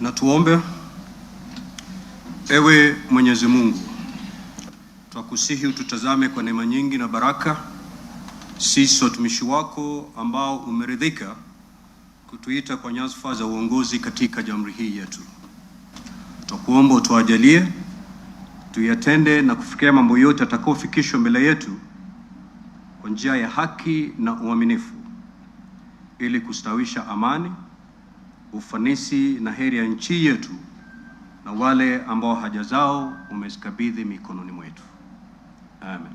Na tuombe. Ewe Mwenyezi Mungu, twakusihi ututazame kwa neema nyingi na baraka, sisi watumishi wako ambao umeridhika kutuita kwa nyadhifa za uongozi katika jamhuri hii yetu. Twakuomba utuajalie tuyatende na kufikia mambo yote atakayofikishwa mbele yetu kwa njia ya haki na uaminifu, ili kustawisha amani, ufanisi na heri ya nchi yetu na wale ambao haja zao umezikabidhi mikononi mwetu. Amen.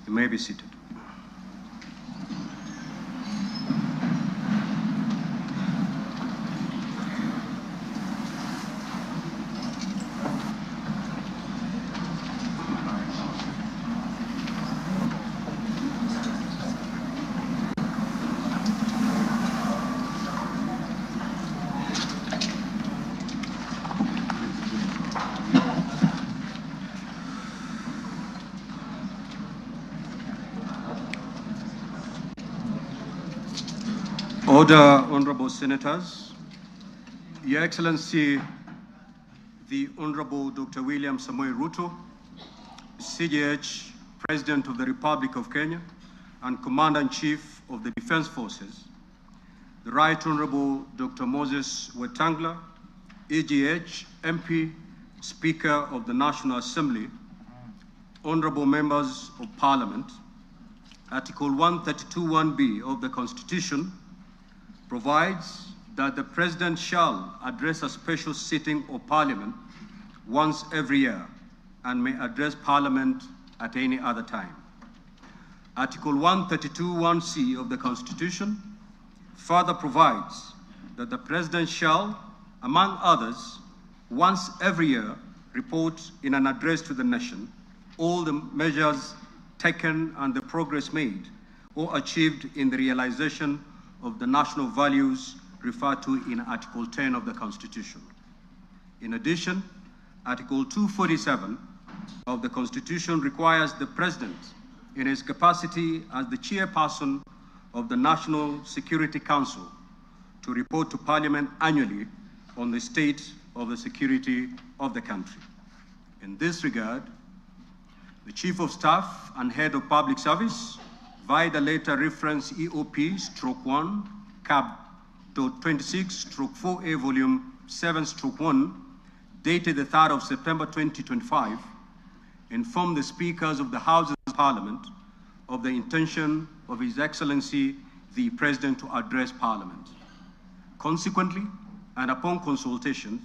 You may be seated. Order, Honorable Senators. Your Excellency, the Honorable Dr. William Samoei Ruto, CJH, President of the Republic of Kenya and Commander-in-Chief of the Defense Forces, the Right Honorable Dr. Moses Wetangula, EGH, MP, Speaker of the National Assembly, Honorable Members of Parliament, Article 132(1)(b) of the Constitution provides that the President shall address a special sitting of Parliament once every year and may address Parliament at any other time. Article 132(1)(c) of the Constitution further provides that the President shall, among others, once every year report in an address to the nation all the measures taken and the progress made or achieved in the realization of the national values referred to in Article 10 of the Constitution. In addition, Article 247 of the Constitution requires the President, in his capacity as the chairperson of the National Security Council, to report to Parliament annually on the state of the security of the country. In this regard, the Chief of Staff and Head of Public Service, via the letter reference EOP/1 CAB.26/4A volume 7/1 dated the 3rd of September 2025, informed the speakers of the Houses of Parliament of the intention of His Excellency the President to address Parliament. Consequently, and upon consultation,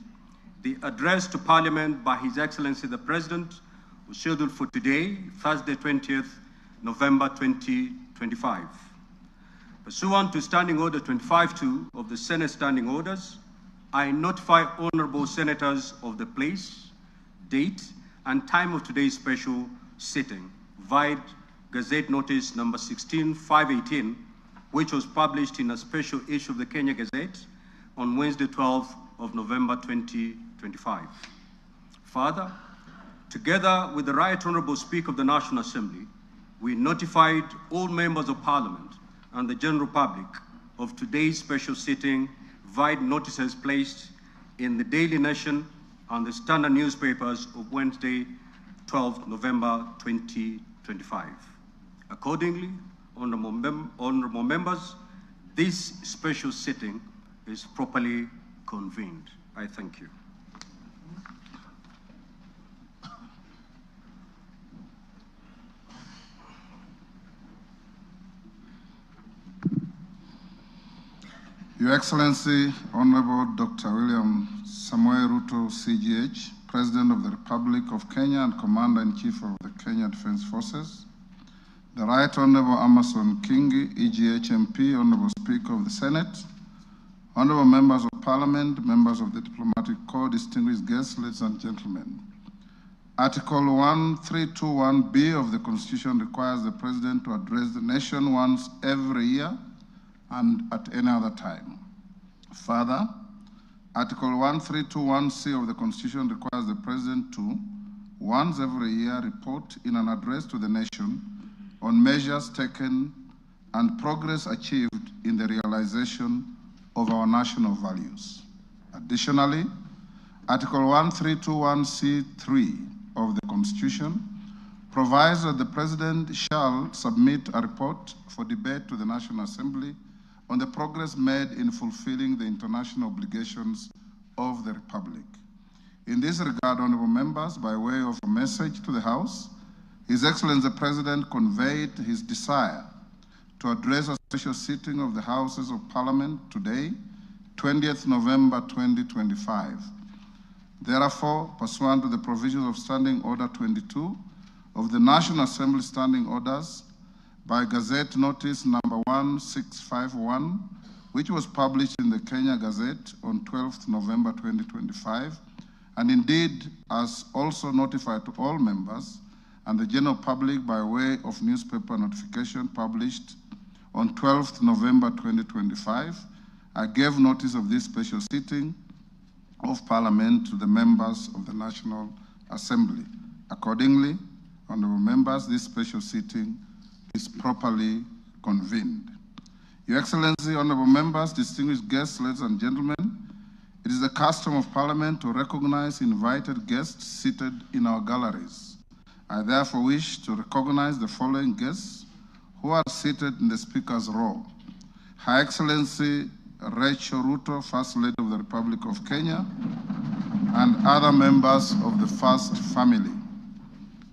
the address to Parliament by His Excellency the President was scheduled for today, Thursday 20th November 2025. Pursuant to Standing Order 25(2) of the Senate Standing Orders, I notify honorable senators of the place, date, and time of today's special sitting via Gazette Notice number 16/518, which was published in a special issue of the Kenya Gazette on Wednesday 12th of November 2025. Further, together with the Right Honorable Speaker of the National Assembly, we notified all members of Parliament and the general public of today's special sitting via notices placed in the Daily Nation and the Standard newspapers of Wednesday, 12th November 2025. Accordingly, honorable members, this special sitting is properly convened. I thank you. Your Excellency, Honorable Dr. William Samoei Ruto, CGH, President of the Republic of Kenya and Commander-in-Chief of the Kenya Defense Forces, the Right Honorable Amason Kingi, EGH MP, Honorable Speaker of the Senate, Honorable Members of Parliament, members of the Diplomatic Corps, distinguished guests, ladies and gentlemen. Article 1321(b) of the Constitution requires the President to address the nation once every year and at any other time. Further, Article 1321(c) of the Constitution requires the President to, once every year, report in an address to the nation on measures taken and progress achieved in the realization of our national values. Additionally, Article 1321C3 of the Constitution provides that the President shall submit a report for debate to the National Assembly on the progress made in fulfilling the international obligations of the Republic. In this regard, honorable members, by way of a message to the House, His Excellency the President conveyed his desire to address a special sitting of the Houses of Parliament today, 20th November 2025. Therefore, pursuant to the provisions of Standing Order 22 of the National Assembly Standing Orders, by Gazette Notice number 1651, which was published in the Kenya Gazette on 12th November 2025, and indeed as also notified to all members and the general public by way of newspaper notification published on 12th November 2025, I gave notice of this special sitting of Parliament to the members of the National Assembly. Accordingly, honorable members, this special sitting is properly convened. Your Excellency, honorable members, distinguished guests, ladies and gentlemen, it is the custom of Parliament to recognize invited guests seated in our galleries. I therefore wish to recognize the following guests who are seated in the Speaker's row. Her Excellency Rachel Ruto, First Lady of the Republic of Kenya, and other members of the First Family.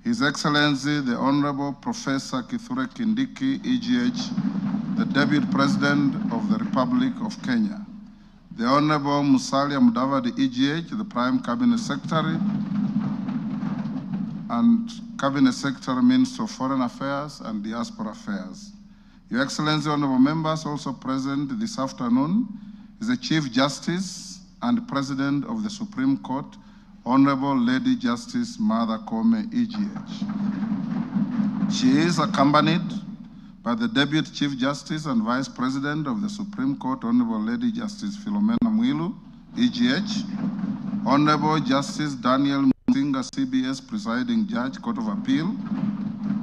His Excellency, the Honorable Professor Kithure Kindiki, EGH, the Deputy President of the Republic of Kenya. The Honorable Musalia Mudavadi, EGH, the Prime Cabinet Secretary, and Cabinet Secretary, Minister of Foreign Affairs and Diaspora Affairs. Your Excellency, honorable members, also present this afternoon is the Chief Justice and President of the Supreme Court, Honorable Lady Justice Martha Koome, EGH. She is accompanied by the Deputy Chief Justice and Vice President of the Supreme Court, Honorable Lady Justice Philomena Mwilu, EGH, Honorable Justice Daniel Musinga, CBS Presiding Judge, Court of Appeal,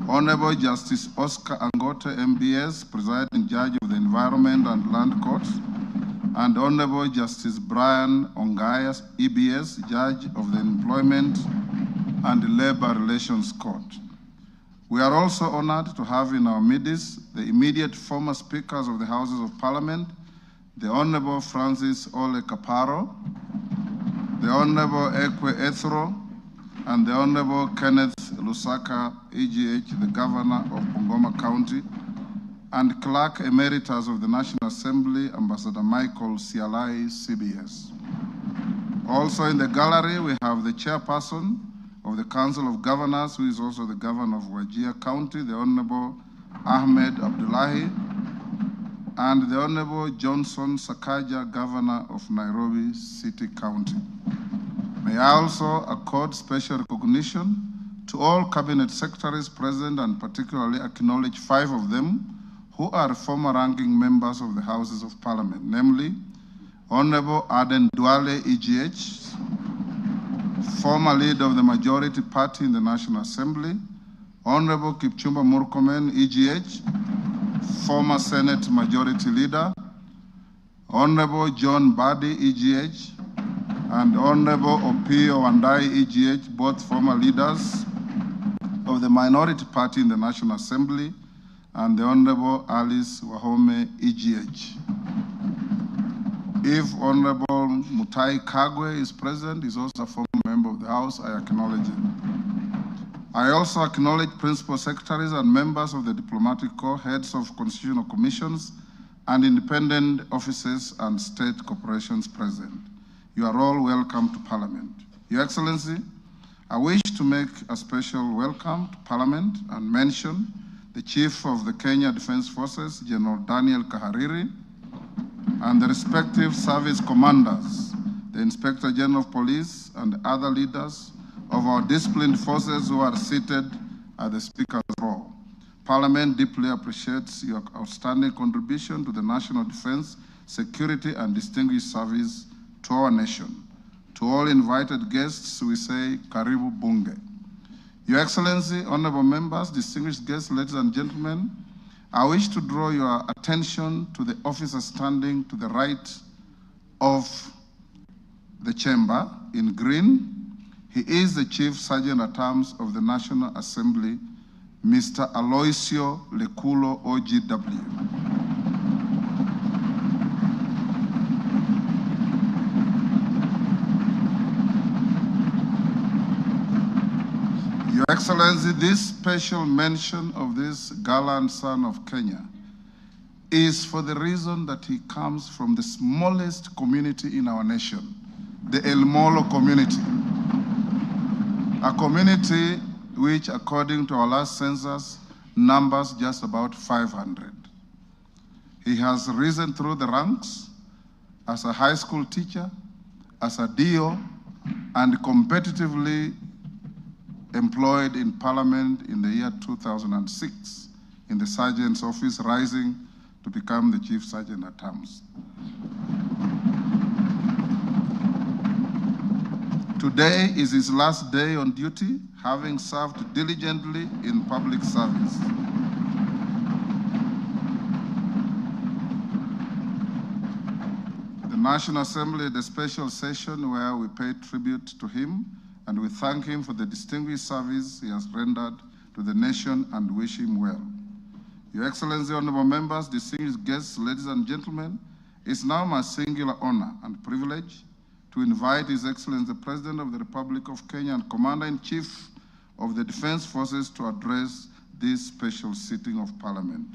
Honorable Justice Oscar Angote, MBS, Presiding Judge of the Environment and Land Courts, and Honorable Justice Brian Ongaya, EBS, Judge of the Employment and Labor Relations Court. We are also honored to have in our midst the immediate former Speakers of the Houses of Parliament, the Honorable Francis Ole Kaparo, the Honorable Ekwe Ethro, and the Honorable Kenneth Lusaka, EGH, the Governor of Bungoma County, and Clerk Emeritus of the National Assembly, Ambassador Michael Sialai, CBS. Also in the gallery, we have the Chairperson of the Council of Governors, who is also the Governor of Wajir County, the Honorable Ahmed Abdullahi, and the Honorable Johnson Sakaja, Governor of Nairobi City County. May I also accord special recognition to all Cabinet Secretaries present and particularly acknowledge 5 of them who are former ranking members of the Houses of Parliament, namely Honorable Aden Duale, EGH, former leader of the majority party in the National Assembly, Honorable Kipchumba Murkomen, EGH, former Senate Majority Leader, Honorable John Badi, EGH, and Honorable Opio Wandai, EGH, both former leaders of the minority party in the National Assembly, and the Honorable Alice Wahome, EGH. If Honorable Mutai Kagwe is present, he's also a former member of the House, I acknowledge him. I also acknowledge Principal Secretaries and members of the Diplomatic Corps, heads of constitutional commissions, and independent offices and state corporations present. You are all welcome to Parliament. Your Excellency, I wish to make a special welcome to Parliament and mention the Chief of the Kenya Defense Forces, General Daniel Kahariri, and the respective service commanders, the Inspector General of Police, and other leaders of our disciplined forces who are seated at the Speaker's row. Parliament deeply appreciates your outstanding contribution to the national defense, security, and distinguished service to our nation. To all invited guests, we say, Karibu Bunge. Your Excellency, honorable members, distinguished guests, ladies and gentlemen, I wish to draw your attention to the officer standing to the right of the chamber in green. He is the Chief Sergeant at Arms of the National Assembly, Mr. Aloisio Lekulo, OGW. Your Excellency, this special mention of this gallant son of Kenya is for the reason that he comes from the smallest community in our nation, the El Molo community. A community which, according to our last census, numbers just about 500. He has risen through the ranks as a high school teacher, as a DO, and competitively employed in Parliament in the year 2006 in the Sergeant's office, rising to become the Chief Sergeant at Arms. Today is his last day on duty, having served diligently in public service. The National Assembly had a special session where we paid tribute to him and we thank him for the distinguished service he has rendered to the nation and wish him well. Your Excellency, honorable members, distinguished guests, ladies and gentlemen, it's now my singular honor and privilege to invite His Excellency, the President of the Republic of Kenya and Commander-in-Chief of the Defense Forces to address this special sitting of Parliament.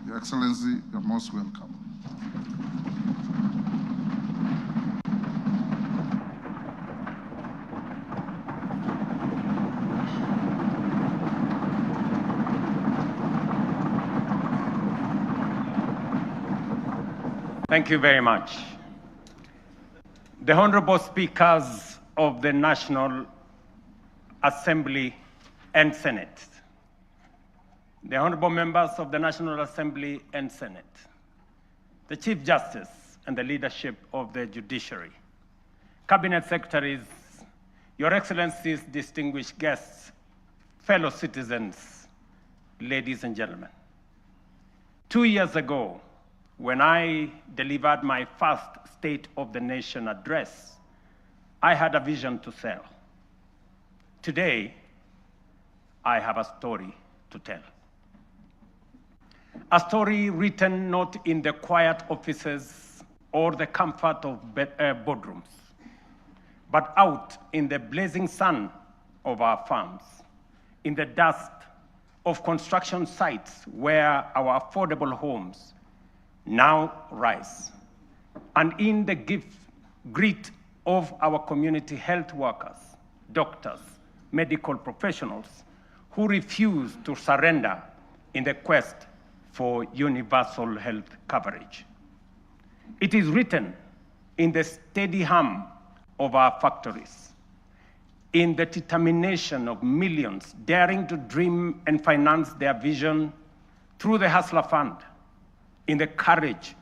Your Excellency, you're most welcome. Thank you very much. The Honorable Speakers of the National Assembly and Senate, the Honorable Members of the National Assembly and Senate, the Chief Justice and the leadership of the Judiciary, Cabinet Secretaries, Your Excellencies, distinguished guests, fellow citizens, ladies and gentlemen. 2 years ago, when I delivered my first State of the Nation address, I had a vision to sell. Today, I have a story to tell. A story written not in the quiet offices or the comfort of boardrooms, but out in the blazing sun of our farms, in the dust of construction sites where our affordable homes now rise, and in the grit of our community health workers, doctors, medical professionals who refuse to surrender in the quest for universal health coverage. It is written in the steady hum of our factories, in the determination of millions daring to dream and finance their vision through the Hustler Fund, in the courage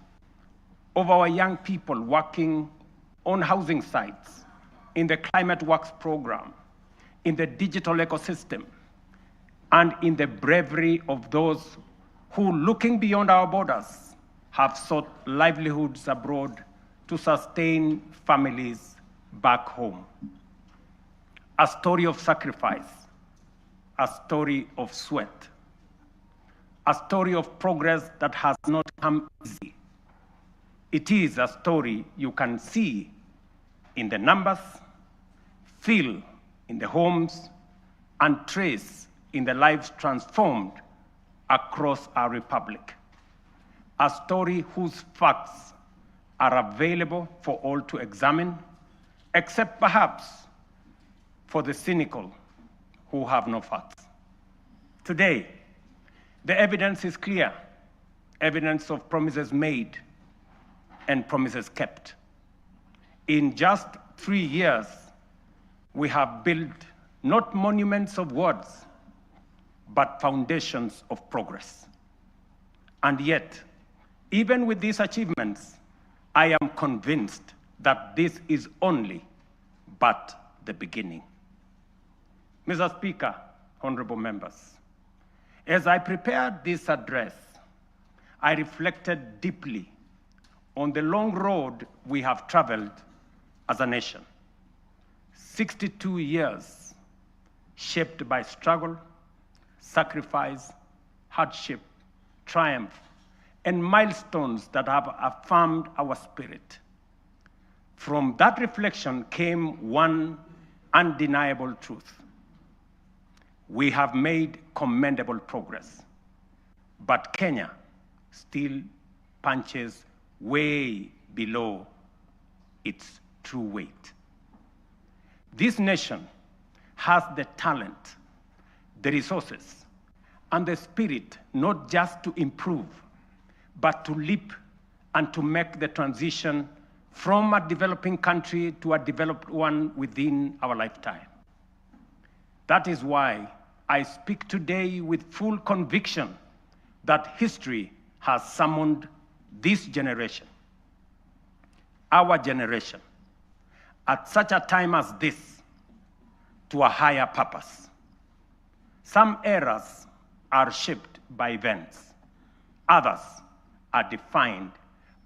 of our young people working on housing sites, in the Climate Works program, in the digital ecosystem, and in the bravery of those who, looking beyond our borders, have sought livelihoods abroad to sustain families back home. A story of sacrifice, a story of sweat, a story of progress that has not come easy. It is a story you can see in the numbers, feel in the homes, and trace in the lives transformed across our republic. A story whose facts are available for all to examine, except perhaps for the cynical who have no facts. Today, the evidence is clear, evidence of promises made and promises kept. In just 3 years, we have built not monuments of words, but foundations of progress. And yet, even with these achievements, I am convinced that this is only but the beginning. Mr. Speaker, honorable members, as I prepared this address, I reflected deeply on the long road we have traveled as a nation. 62 years shaped by struggle, sacrifice, hardship, triumph, and milestones that have affirmed our spirit. From that reflection came one undeniable truth. We have made commendable progress, but Kenya still punches way below its true weight. This nation has the talent, the resources, and the spirit not just to improve, but to leap and to make the transition from a developing country to a developed one within our lifetime. That is why I speak today with full conviction that history has summoned this generation, our generation, at such a time as this, to a higher purpose. Some eras are shaped by events. Others are defined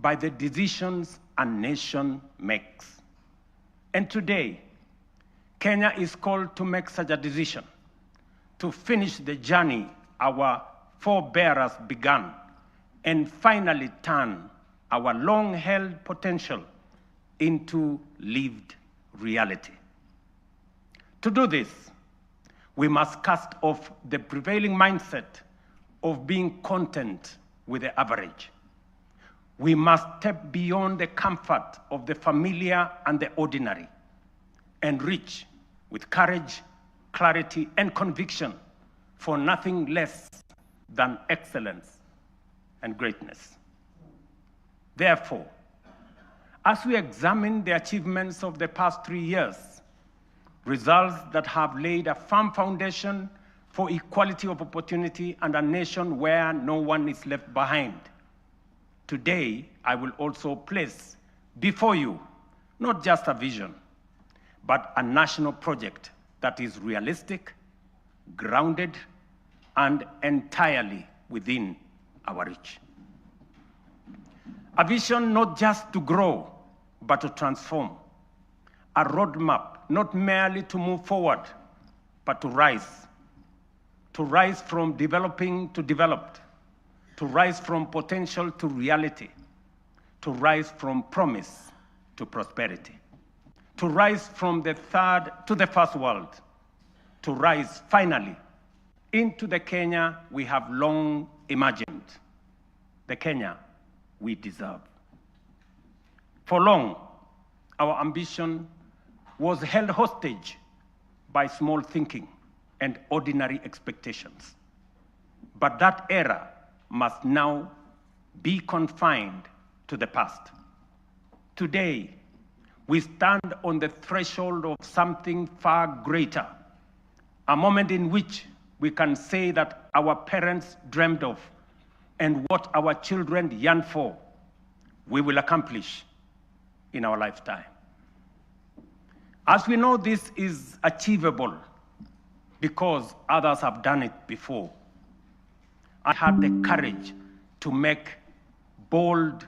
by the decisions a nation makes. And today, Kenya is called to make such a decision, to finish the journey our forebears began, and finally turn our long-held potential into lived reality. To do this, we must cast off the prevailing mindset of being content with the average. We must step beyond the comfort of the familiar and the ordinary and reach with courage, clarity, and conviction for nothing less than excellence and greatness. Therefore, as we examine the achievements of the past 3 years, results that have laid a firm foundation for equality of opportunity and a nation where no one is left behind, today I will also place before you not just a vision, but a national project that is realistic, grounded, and entirely within our reach. A vision not just to grow, but to transform. A roadmap not merely to move forward, but to rise. To rise from developing to developed. To rise from potential to reality. To rise from promise to prosperity. To rise from the third to the first world. To rise finally into the Kenya we have long imagined. The Kenya we deserve. For long, our ambition was held hostage by small thinking and ordinary expectations. But that era must now be confined to the past. Today, we stand on the threshold of something far greater, a moment in which we can say that our parents dreamed of and what our children yearn for, we will accomplish in our lifetime. As we know, this is achievable because others have done it before. I had the courage to make bold,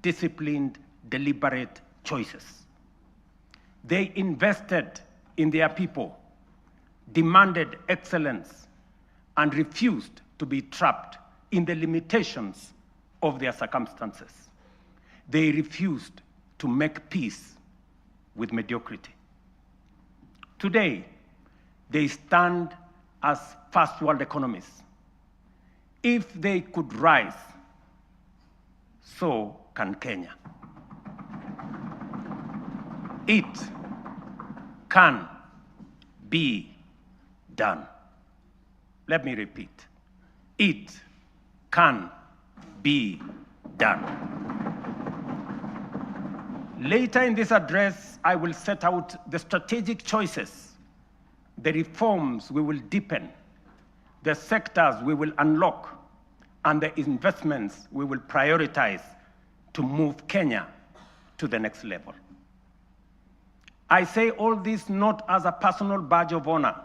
disciplined, deliberate choices. They invested in their people, demanded excellence, and refused to be trapped in the limitations of their circumstances. They refused to make peace with mediocrity. Today, they stand as first world economies. If they could rise, so can Kenya. It can be done. Let me repeat. It can be done. Later in this address, I will set out the strategic choices, the reforms we will deepen, the sectors we will unlock, and the investments we will prioritize to move Kenya to the next level. I say all this not as a personal badge of honor,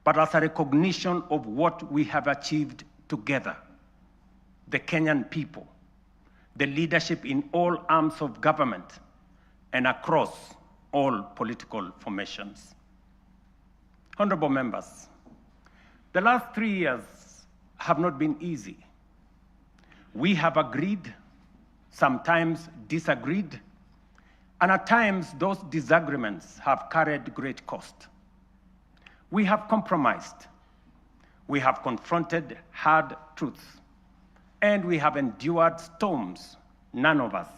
but as a recognition of what we have achieved together, the Kenyan people, the leadership in all arms of government, and across all political formations. Honorable members, the last 3 years have not been easy. We have agreed, sometimes disagreed, and at times those disagreements have carried great cost. We have compromised, we have confronted hard truths, and we have endured storms none of us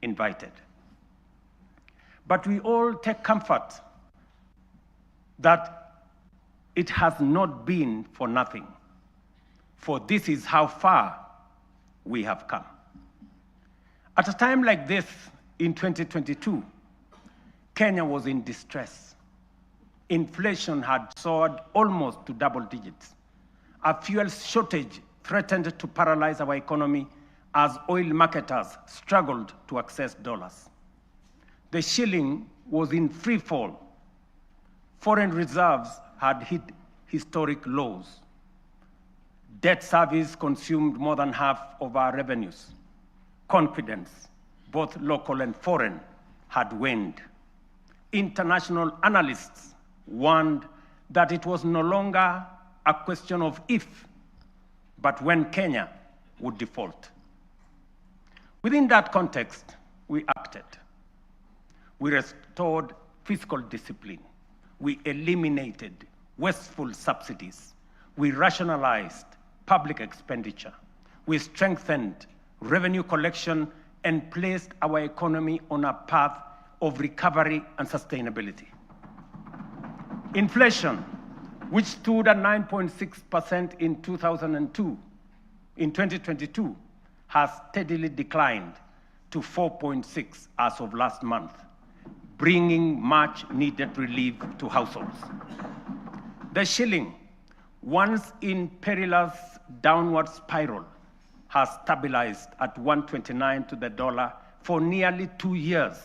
invited. But we all take comfort that it has not been for nothing, for this is how far we have come. At a time like this, in 2022, Kenya was in distress. Inflation had soared almost to double digits. A fuel shortage threatened to paralyze our economy as oil marketers struggled to access dollars. The shilling was in free fall. Foreign reserves had hit historic lows. Debt service consumed more than half of our revenues. Confidence, both local and foreign, had waned. International analysts warned that it was no longer a question of if, but when Kenya would default. Within that context, we acted. We restored fiscal discipline. We eliminated wasteful subsidies. We rationalized public expenditure. We strengthened revenue collection and placed our economy on a path of recovery and sustainability. Inflation, which stood at 9.6% in 2022, has steadily declined to 4.6% as of last month, bringing much needed relief to households. The shilling, once in perilous downward spiral, has stabilized at 129 to the dollar for nearly 2 years,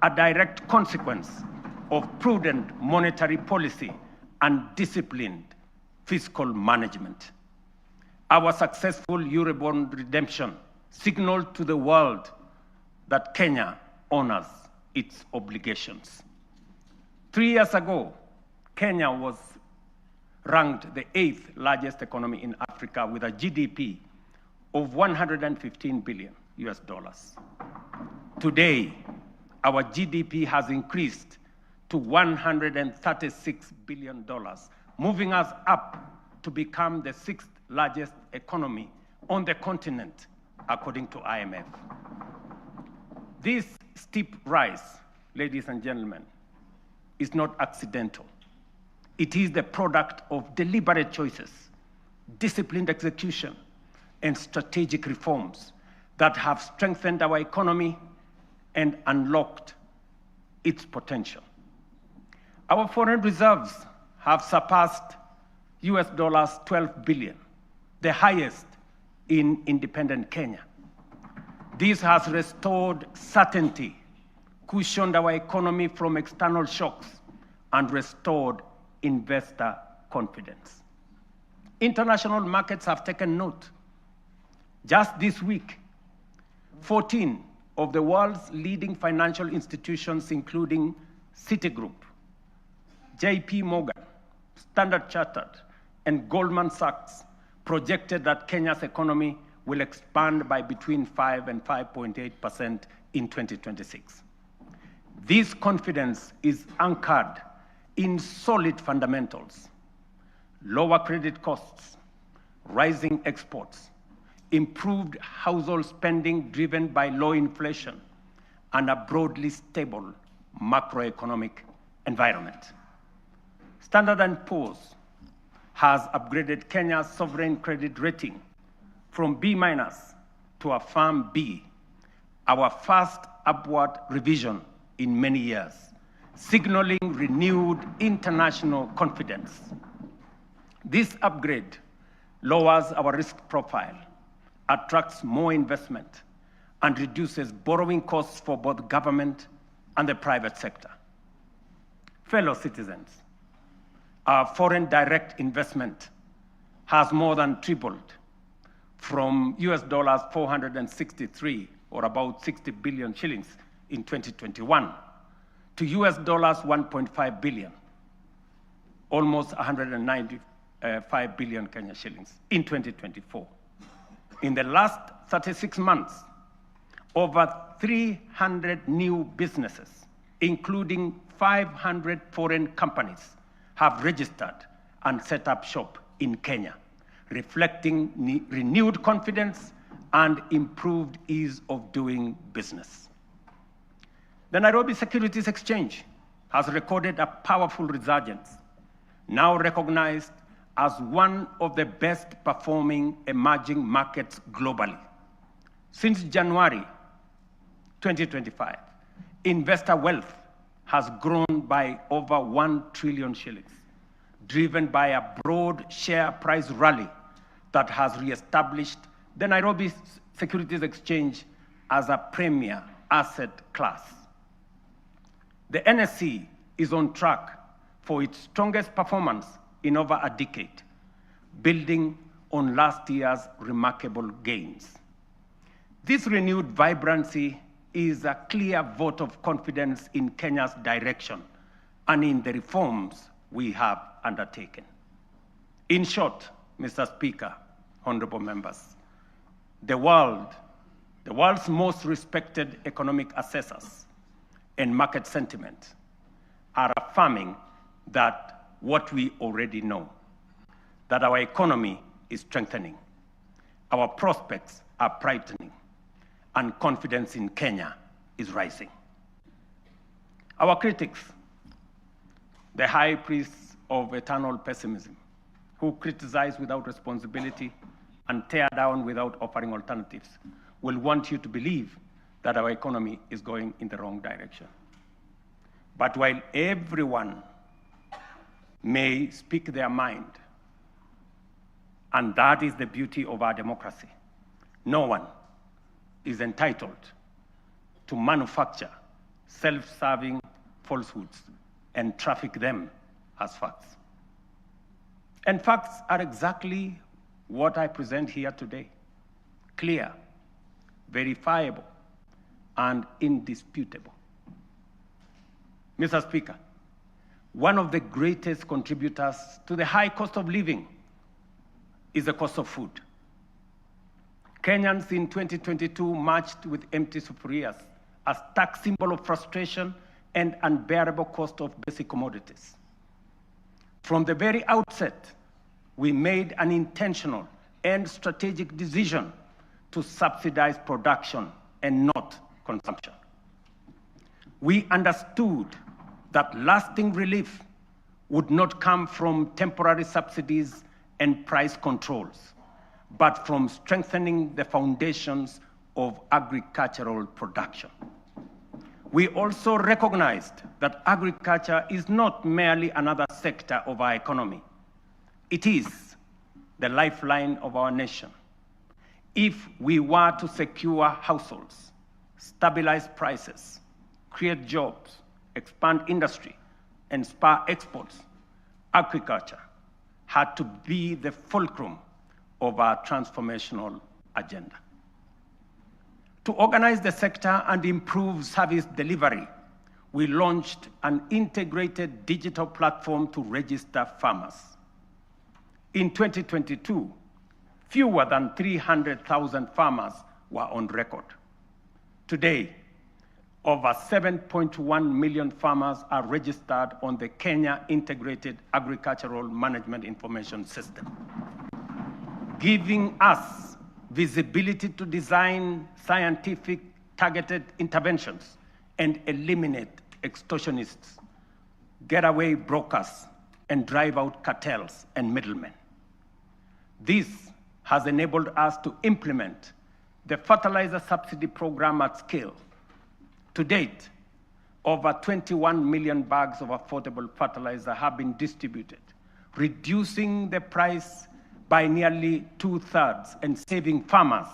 a direct consequence of prudent monetary policy and disciplined fiscal management. Our successful Eurobond redemption signaled to the world that Kenya honors its obligations. 3 years ago, Kenya was ranked the 8th largest economy in Africa with a GDP of 115 billion US dollars. Today, our GDP has increased to $136 billion, moving us up to become the 6th largest economy on the continent, according to IMF. This steep rise, ladies and gentlemen, is not accidental. It is the product of deliberate choices, disciplined execution, and strategic reforms that have strengthened our economy and unlocked its potential. Our foreign reserves have surpassed US dollars 12 billion, the highest in independent Kenya. This has restored certainty, cushioned our economy from external shocks, and restored investor confidence. International markets have taken note. Just this week, 14 of the world's leading financial institutions, including Citigroup, JP Morgan, Standard Chartered, and Goldman Sachs, projected that Kenya's economy will expand by between 5 and 5.8% in 2026. This confidence is anchored in solid fundamentals: lower credit costs, rising exports, improved household spending driven by low inflation, and a broadly stable macroeconomic environment. Standard & Poor's has upgraded Kenya's sovereign credit rating from B- to a firm B, our first upward revision in many years, signaling renewed international confidence. This upgrade lowers our risk profile, attracts more investment, and reduces borrowing costs for both government and the private sector. Fellow citizens, our foreign direct investment has more than tripled from US dollars 463, or about 60 billion shillings in 2021, to US dollars 1.5 billion, almost 195 billion Kenya shillings in 2024. In the last 36 months, over 300 new businesses, including 500 foreign companies, have registered and set up shop in Kenya, reflecting renewed confidence and improved ease of doing business. The Nairobi Securities Exchange has recorded a powerful resurgence, now recognized as one of the best performing emerging markets globally. Since January 2025, investor wealth has grown by over 1 trillion shillings, driven by a broad share price rally that has reestablished the Nairobi Securities Exchange as a premier asset class. The NSE is on track for its strongest performance in over a decade, building on last year's remarkable gains. This renewed vibrancy is a clear vote of confidence in Kenya's direction and in the reforms we have undertaken. In short, Mr. Speaker, honorable members, the world's most respected economic assessors and market sentiment are affirming that what we already know, that our economy is strengthening, our prospects are brightening, and confidence in Kenya is rising. Our critics, the high priests of eternal pessimism, who criticize without responsibility and tear down without offering alternatives, will want you to believe that our economy is going in the wrong direction. But while everyone may speak their mind, and that is the beauty of our democracy, no one is entitled to manufacture self-serving falsehoods and traffic them as facts. And facts are exactly what I present here today: clear, verifiable, and indisputable. Mr. Speaker, one of the greatest contributors to the high cost of living is the cost of food. Kenyans in 2022 marched with empty sufurias, a stark symbol of frustration and unbearable cost of basic commodities. From the very outset, we made an intentional and strategic decision to subsidize production and not consumption. We understood that lasting relief would not come from temporary subsidies and price controls, but from strengthening the foundations of agricultural production. We also recognized that agriculture is not merely another sector of our economy. It is the lifeline of our nation. If we were to secure households, stabilize prices, create jobs, expand industry, and spur exports, agriculture had to be the fulcrum of our transformational agenda. To organize the sector and improve service delivery, we launched an integrated digital platform to register farmers. In 2022, fewer than 300,000 farmers were on record. Today, over 7.1 million farmers are registered on the Kenya Integrated Agricultural Management Information System, giving us visibility to design scientific targeted interventions and eliminate extortionists, getaway brokers, and drive out cartels and middlemen. This has enabled us to implement the fertilizer subsidy program at scale. To date, over 21 million bags of affordable fertilizer have been distributed, reducing the price by nearly 2/3 and saving farmers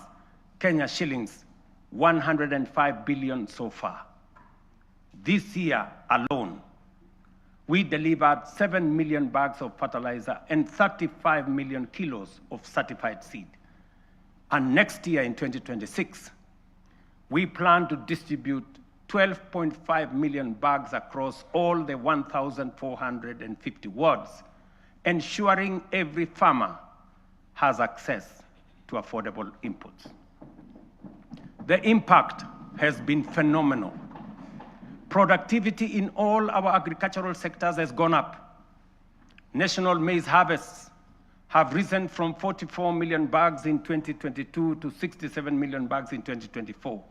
Kenya shillings 105 billion so far. This year alone, we delivered 7 million bags of fertilizer and 35 million kilos of certified seed. And next year in 2026, we plan to distribute 12.5 million bags across all the 1,450 wards, ensuring every farmer has access to affordable inputs. The impact has been phenomenal. Productivity in all our agricultural sectors has gone up. National maize harvests have risen from 44 million bags in 2022 to 67 million bags in 2024,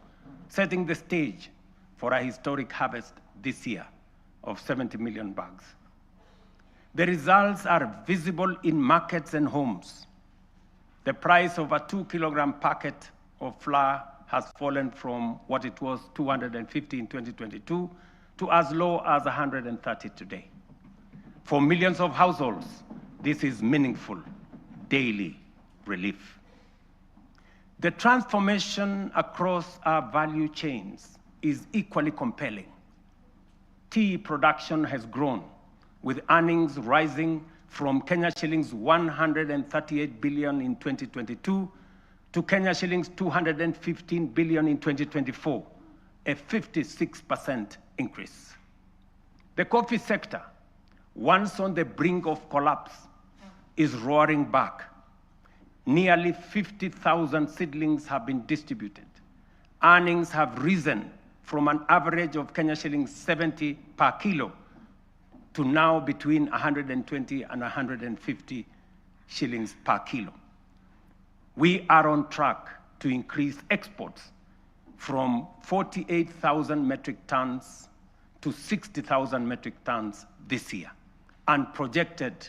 setting the stage for a historic harvest this year of 70 million bags. The results are visible in markets and homes. The price of a 2-kilogram packet of flour has fallen from what it was 250 in 2022 to as low as 130 today. For millions of households, this is meaningful daily relief. The transformation across our value chains is equally compelling. Tea production has grown, with earnings rising from Kenya shillings 138 billion in 2022 to Kenya shillings 215 billion in 2024, a 56% increase. The coffee sector, once on the brink of collapse, is roaring back. Nearly 50,000 seedlings have been distributed. Earnings have risen from an average of Kenya shillings 70 per kilo to now between 120 and 150 shillings per kilo. We are on track to increase exports from 48,000 metric tons to 60,000 metric tons this year, and projected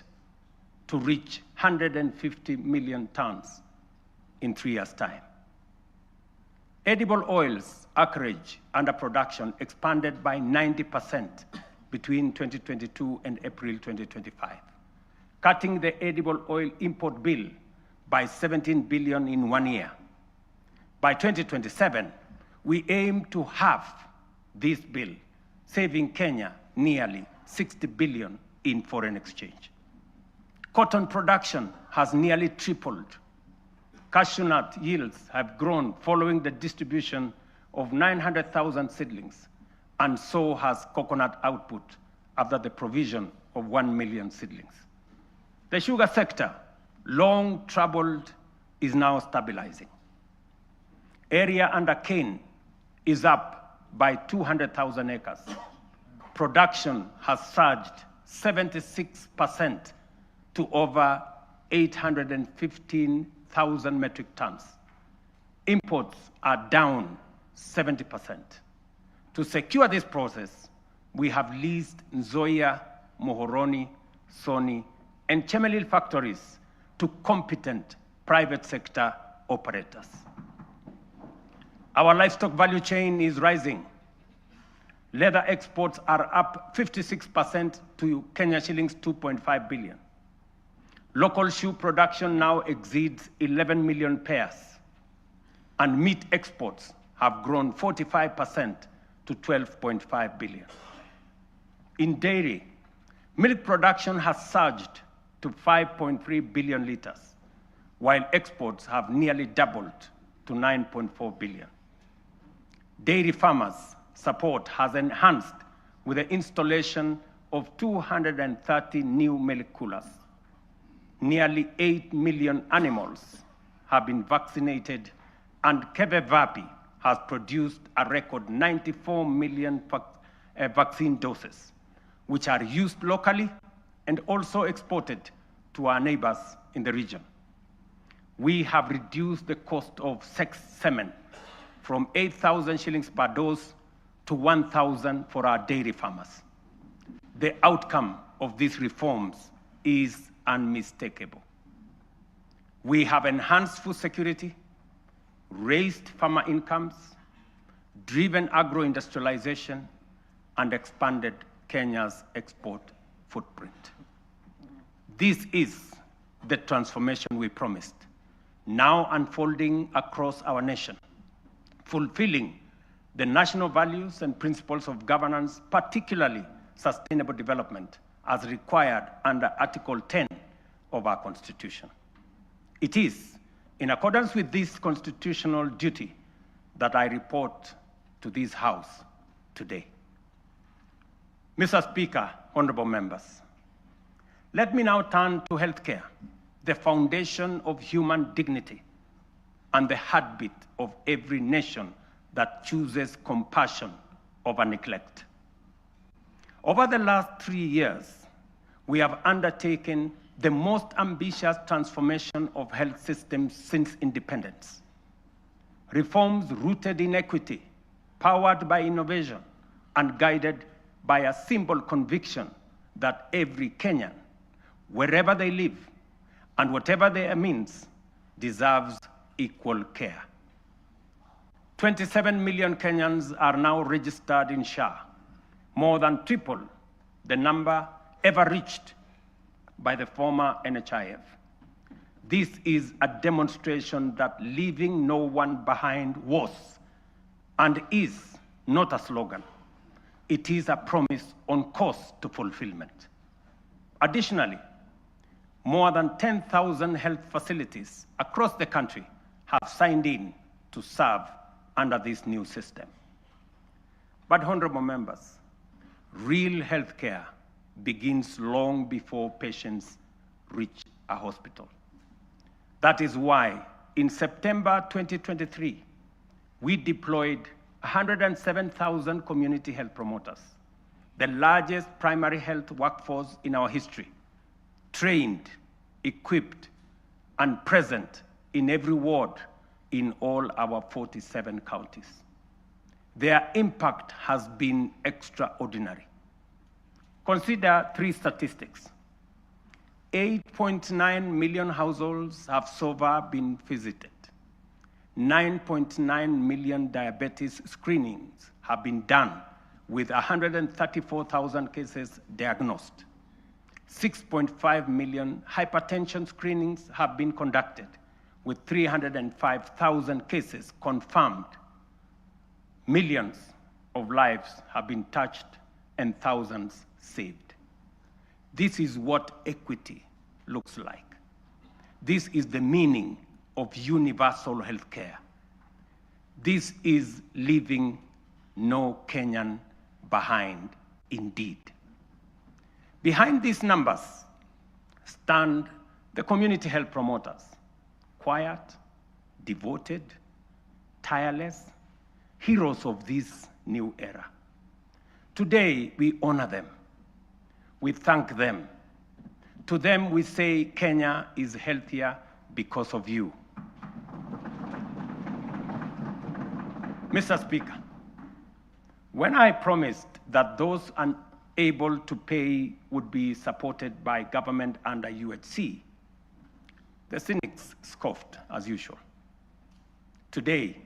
to reach 150 million tons in 3 years' time. Edible oils acreage under production expanded by 90% between 2022 and April 2025, cutting the edible oil import bill by 17 billion in 1 year. By 2027, we aim to halve this bill, saving Kenya nearly 60 billion in foreign exchange. Cotton production has nearly tripled. Cashew nut yields have grown following the distribution of 900,000 seedlings, and so has coconut output after the provision of 1 million seedlings. The sugar sector, long troubled, is now stabilizing. Area under cane is up by 200,000 acres. Production has surged 76% to over 815,000 metric tons. Imports are down 70%. To secure this process, we have leased Nzoia, Mohoroni, Soni, and Chemelil factories to competent private sector operators. Our livestock value chain is rising. Leather exports are up 56% to Kenya shillings 2.5 billion. Local shoe production now exceeds 11 million pairs, and meat exports have grown 45% to 12.5 billion. In dairy, milk production has surged to 5.3 billion liters, while exports have nearly doubled to 9.4 billion. Dairy farmers' support has enhanced with the installation of 230 new milk coolers. Nearly 8 million animals have been vaccinated, and Kevevapi has produced a record 94 million vaccine doses, which are used locally and also exported to our neighbors in the region. We have reduced the cost of semen from 8,000 shillings per dose to 1,000 for our dairy farmers. The outcome of these reforms is unmistakable. We have enhanced food security, raised farmer incomes, driven agro-industrialization, and expanded Kenya's export footprint. This is the transformation we promised, now unfolding across our nation, fulfilling the national values and principles of governance, particularly sustainable development, as required under Article 10 of our Constitution. It is in accordance with this constitutional duty that I report to this House today. Mr. Speaker, honorable members, let me now turn to healthcare, the foundation of human dignity and the heartbeat of every nation that chooses compassion over neglect. Over the last 3 years, we have undertaken the most ambitious transformation of health systems since independence. Reforms rooted in equity, powered by innovation, and guided by a simple conviction that every Kenyan, wherever they live and whatever their means, deserves equal care. 27 million Kenyans are now registered in SHA, more than triple the number ever reached by the former NHIF. This is a demonstration that leaving no one behind was and is not a slogan. It is a promise on course to fulfillment. Additionally, more than 10,000 health facilities across the country have signed in to serve under this new system. But honorable members, real healthcare begins long before patients reach a hospital. That is why in September 2023, we deployed 107,000 community health promoters, the largest primary health workforce in our history, trained, equipped, and present in every ward in all our 47 counties. Their impact has been extraordinary. Consider 3 statistics. 8.9 million households have so far been visited. 9.9 million diabetes screenings have been done with 134,000 cases diagnosed. 6.5 million hypertension screenings have been conducted with 305,000 cases confirmed. Millions of lives have been touched and thousands saved. This is what equity looks like. This is the meaning of universal health care. This is leaving no Kenyan behind indeed. Behind these numbers stand the community health promoters, quiet, devoted, tireless, heroes of this new era. Today, we honor them. We thank them. To them, we say Kenya is healthier because of you. Mr. Speaker, when I promised that those unable to pay would be supported by government under UHC, the cynics scoffed as usual. Today,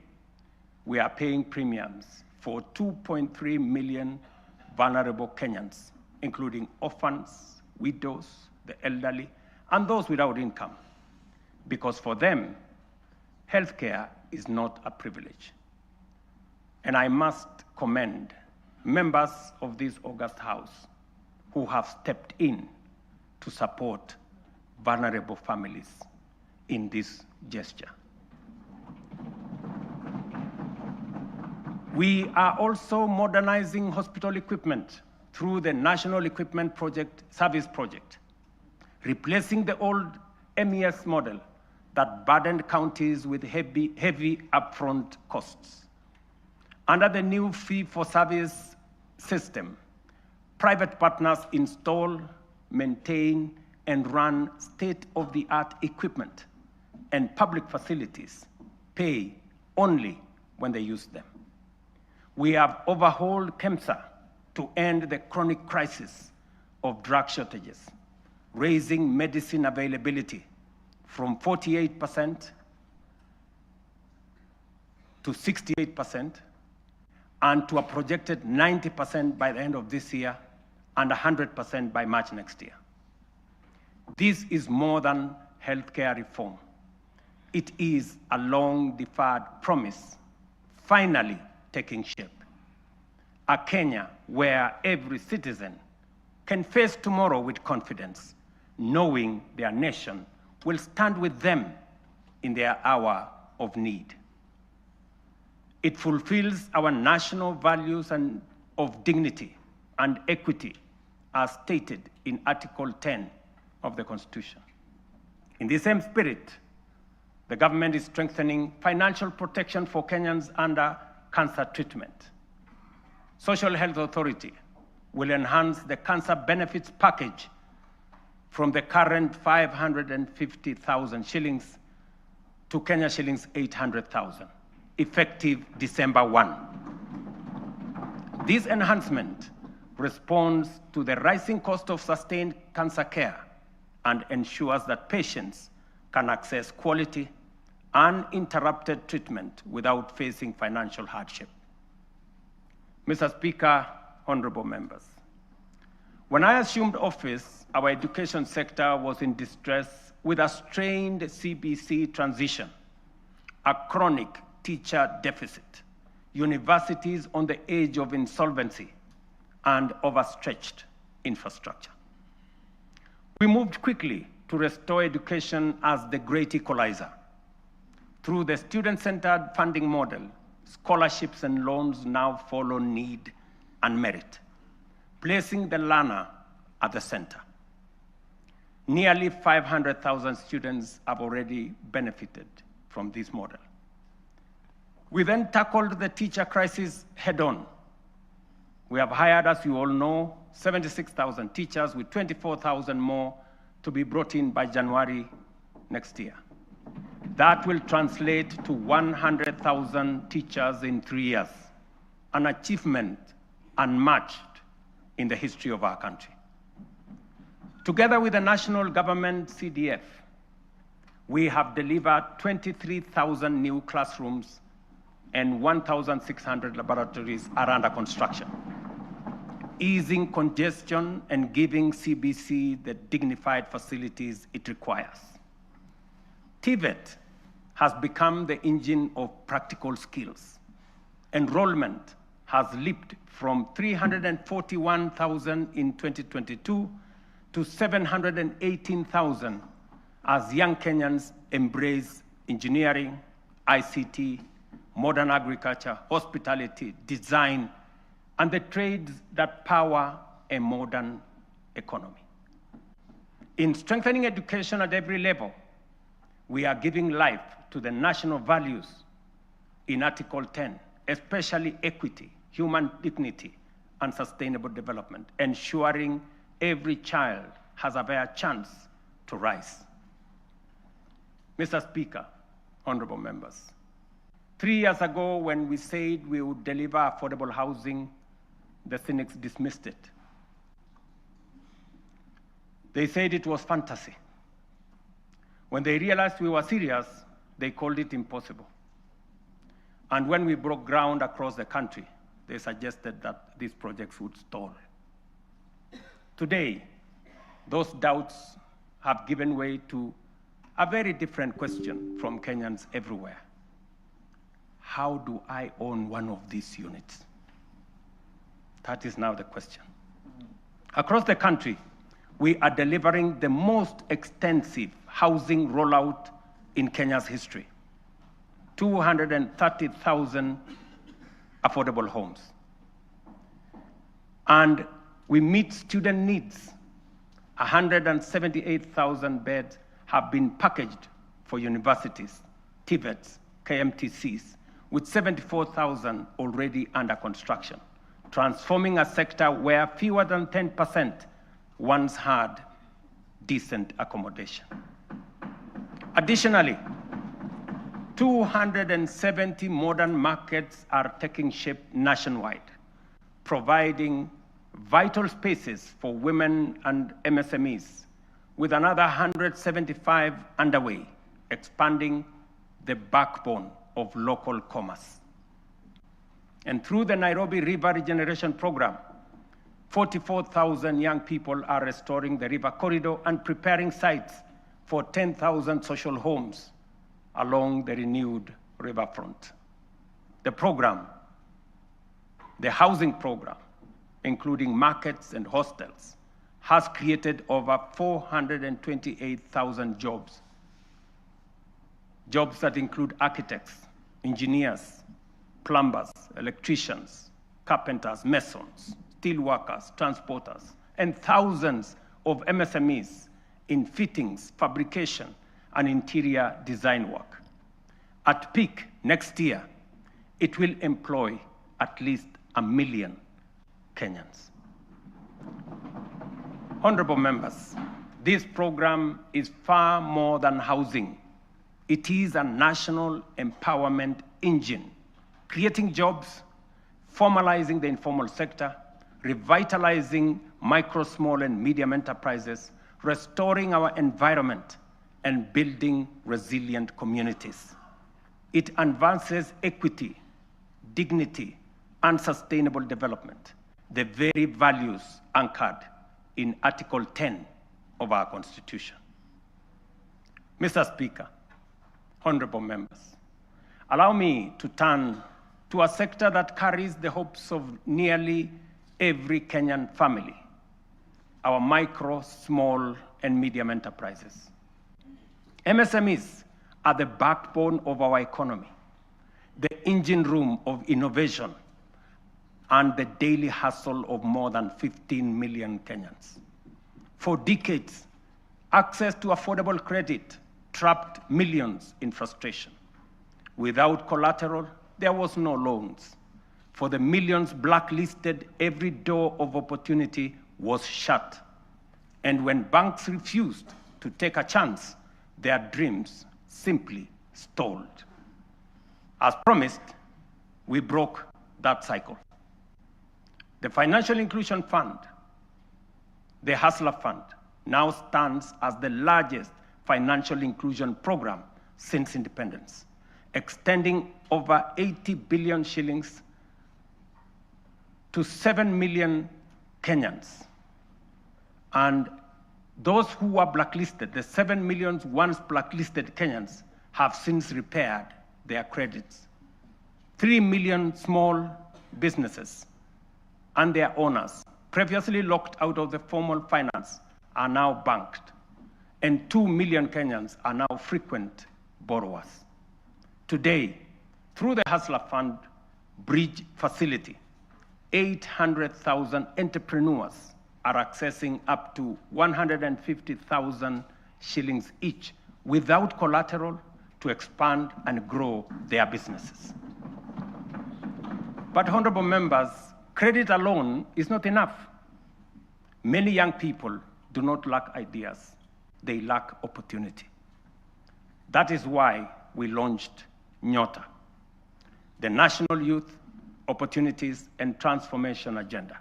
we are paying premiums for 2.3 million vulnerable Kenyans, including orphans, widows, the elderly, and those without income, because for them, healthcare is not a privilege. And I must commend members of this august House who have stepped in to support vulnerable families in this gesture. We are also modernizing hospital equipment through the National Equipment Service Project, replacing the old MES model that burdened counties with heavy upfront costs. Under the new fee-for-service system, private partners install, maintain, and run state-of-the-art equipment, and public facilities pay only when they use them. We have overhauled KEMSA to end the chronic crisis of drug shortages, raising medicine availability from 48% to 68%, and to a projected 90% by the end of this year and 100% by March next year. This is more than healthcare reform. It is a long-deferred promise, finally taking shape. A Kenya where every citizen can face tomorrow with confidence, knowing their nation will stand with them in their hour of need. It fulfills our national values and of dignity and equity as stated in Article 10 of the Constitution. In the same spirit, the government is strengthening financial protection for Kenyans under cancer treatment. Social Health Authority will enhance the cancer benefits package from the current 550,000 shillings to Kenya shillings 800,000, effective December 1. This enhancement responds to the rising cost of sustained cancer care and ensures that patients can access quality, uninterrupted treatment without facing financial hardship. Mr. Speaker, honorable members, when I assumed office, our education sector was in distress with a strained CBC transition, a chronic teacher deficit, universities on the edge of insolvency, and overstretched infrastructure. We moved quickly to restore education as the great equalizer. Through the student-centered funding model, scholarships and loans now follow need and merit, placing the learner at the center. Nearly 500,000 students have already benefited from this model. We then tackled the teacher crisis head-on. We have hired, as you all know, 76,000 teachers with 24,000 more to be brought in by January next year. That will translate to 100,000 teachers in 3 years, an achievement unmatched in the history of our country. Together with the national government CDF, we have delivered 23,000 new classrooms and 1,600 laboratories are under construction, easing congestion and giving CBC the dignified facilities it requires. TVET has become the engine of practical skills. Enrollment has leaped from 341,000 in 2022 to 718,000 as young Kenyans embrace engineering, ICT, modern agriculture, hospitality, design, and the trades that power a modern economy. In strengthening education at every level, we are giving life to the national values in Article 10, especially equity, human dignity, and sustainable development, ensuring every child has a fair chance to rise. Mr. Speaker, honorable members, 3 years ago when we said we would deliver affordable housing, the cynics dismissed it. They said it was fantasy. When they realized we were serious, they called it impossible. And when we broke ground across the country, they suggested that these projects would stall. Today, those doubts have given way to a very different question from Kenyans everywhere. How do I own one of these units? That is now the question. Across the country, we are delivering the most extensive housing rollout in Kenya's history. 230,000 affordable homes. And we meet student needs. 178,000 beds have been packaged for universities, TVETs, KMTCs, with 74,000 already under construction, transforming a sector where fewer than 10% once had decent accommodation. Additionally, 270 modern markets are taking shape nationwide, providing vital spaces for women and MSMEs, with another 175 underway, expanding the backbone of local commerce. And through the NAIROBI River Regeneration Program, 44,000 young people are restoring the river corridor and preparing sites for 10,000 social homes along the renewed riverfront. The program, the housing program, including markets and hostels, has created over 428,000 jobs jobs that include architects, engineers, plumbers, electricians, carpenters, masons, steel workers, transporters, and thousands of MSMEs in fittings, fabrication, and interior design work. At peak next year, it will employ at least 1 million Kenyans. Honorable members, this program is far more than housing. It is a national empowerment engine, creating jobs, formalizing the informal sector, revitalizing micro, small, and medium enterprises, restoring our environment, and building resilient communities. It advances equity, dignity, and sustainable development, the very values anchored in Article 10 of our Constitution. Mr. Speaker, honorable members, allow me to turn to a sector that carries the hopes of nearly every Kenyan family, our micro, small, and medium enterprises. MSMEs are the backbone of our economy, the engine room of innovation, and the daily hustle of more than 15 million Kenyans. For decades, access to affordable credit trapped millions in frustration. Without collateral, there was no loans. For the millions blacklisted, every door of opportunity was shut. And when banks refused to take a chance, their dreams simply stalled. As promised, we broke that cycle. The Financial Inclusion Fund, the Hustler Fund, now stands as the largest financial inclusion program since independence, extending over 80 billion shillings to 7 million Kenyans. And those who were blacklisted, the 7 million once blacklisted Kenyans, have since repaired their credits. 3 million small businesses and their owners, previously locked out of the formal finance, are now banked. And 2 million Kenyans are now frequent borrowers. Today, through the Hustler Fund Bridge Facility, 800,000 entrepreneurs are accessing up to 150,000 shillings each without collateral to expand and grow their businesses. But honorable members, credit alone is not enough. Many young people do not lack ideas, they lack opportunity. That is why we launched Nyota, the National Youth Opportunities and Transformation Agenda,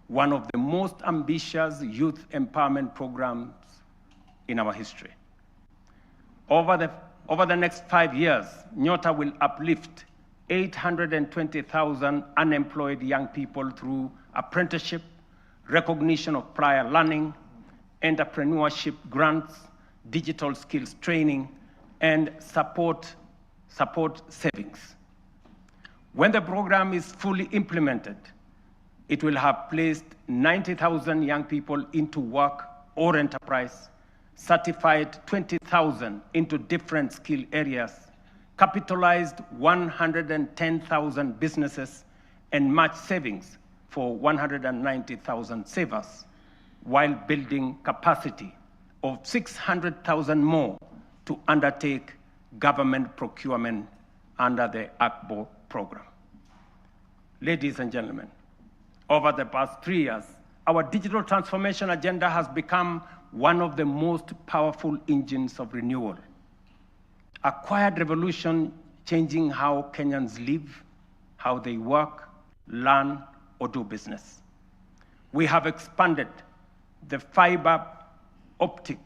one of the most ambitious youth empowerment programs in our history. Over the next 5 years, Nyota will uplift 820,000 unemployed young people through apprenticeship, recognition of prior learning, entrepreneurship grants, digital skills training, and support savings. When the program is fully implemented, it will have placed 90,000 young people into work or enterprise, certified 20,000 into different skill areas, capitalized 110,000 businesses, and matched savings for 190,000 savers, while building capacity of 600,000 more to undertake government procurement under the ACBO program. Ladies and gentlemen, over the past 3 years, our digital transformation agenda has become one of the most powerful engines of renewal. A quiet revolution changing how Kenyans live, how they work, learn, or do business. We have expanded the fiber optic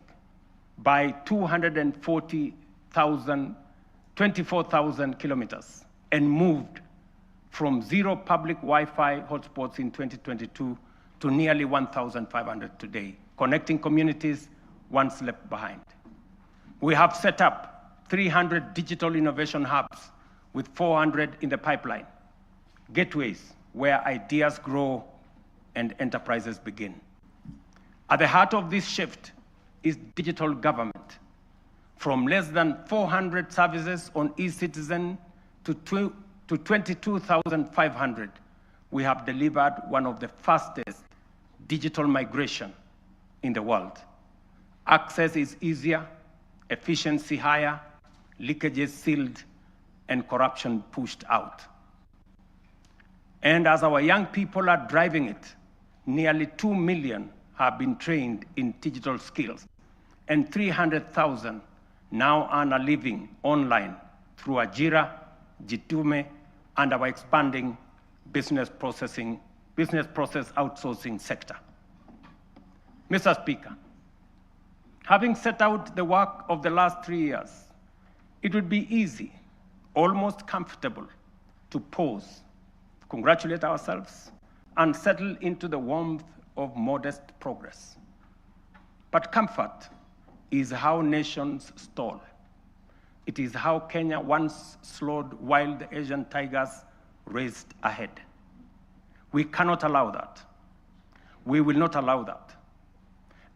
by 24,000 kilometers and moved from 0 public Wi-Fi hotspots in 2022 to nearly 1,500 today, connecting communities once left behind. We have set up 300 digital innovation hubs with 400 in the pipeline, gateways where ideas grow and enterprises begin. At the heart of this shift is digital government. From less than 400 services on eCitizen to 22,500, we have delivered one of the fastest digital migration in the world. Access is easier, efficiency higher, leakages sealed, and corruption pushed out. And as our young people are driving it, nearly 2 million have been trained in digital skills, and 300,000 now earn a living online through Ajira, Jitume, and our expanding business process outsourcing sector. Mr. Speaker, having set out the work of the last 3 years, it would be easy, almost comfortable, to pause, congratulate ourselves, and settle into the warmth of modest progress. But comfort is how nations stall. It is how Kenya once slowed while the Asian tigers raced ahead. We cannot allow that. We will not allow that.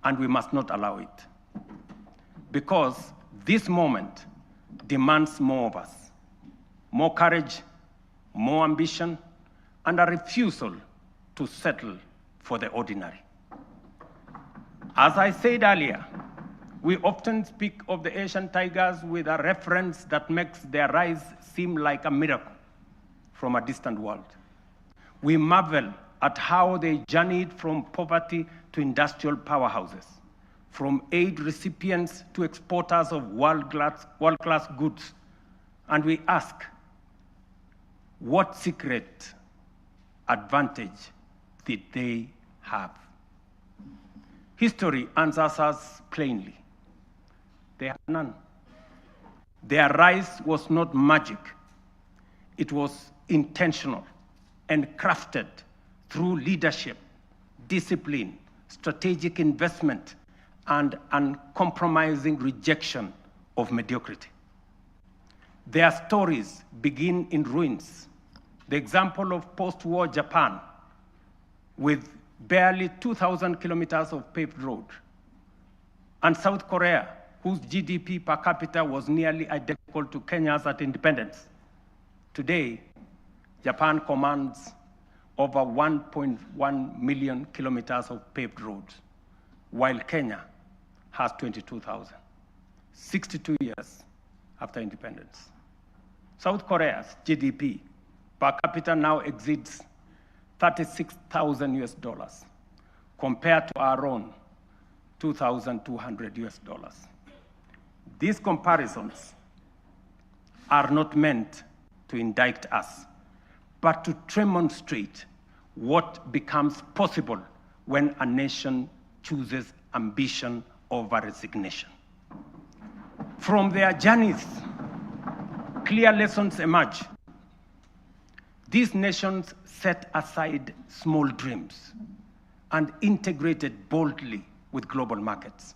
And we must not allow it. Because this moment demands more of us. More courage, more ambition, and a refusal to settle for the ordinary. As I said earlier, we often speak of the Asian tigers with a reference that makes their rise seem like a miracle from a distant world. We marvel at how they journeyed from poverty to industrial powerhouses, from aid recipients to exporters of world-class goods. And we ask, what secret advantage did they have? History answers us plainly. They had none. Their rise was not magic. It was intentional and crafted through leadership, discipline, strategic investment, and uncompromising rejection of mediocrity. Their stories begin in ruins. The example of post-war Japan, with barely 2,000 kilometers of paved road, and South Korea, whose GDP per capita was nearly identical to Kenya's at independence. Today, Japan commands over 1.1 million kilometers of paved roads, while Kenya has 22,000, 62 years after independence. South Korea's GDP per capita now exceeds $36,000 compared to our own $2,200. These comparisons are not meant to indict us, but to demonstrate what becomes possible when a nation chooses ambition over resignation. From their journeys, clear lessons emerge. These nations set aside small dreams and integrated boldly with global markets.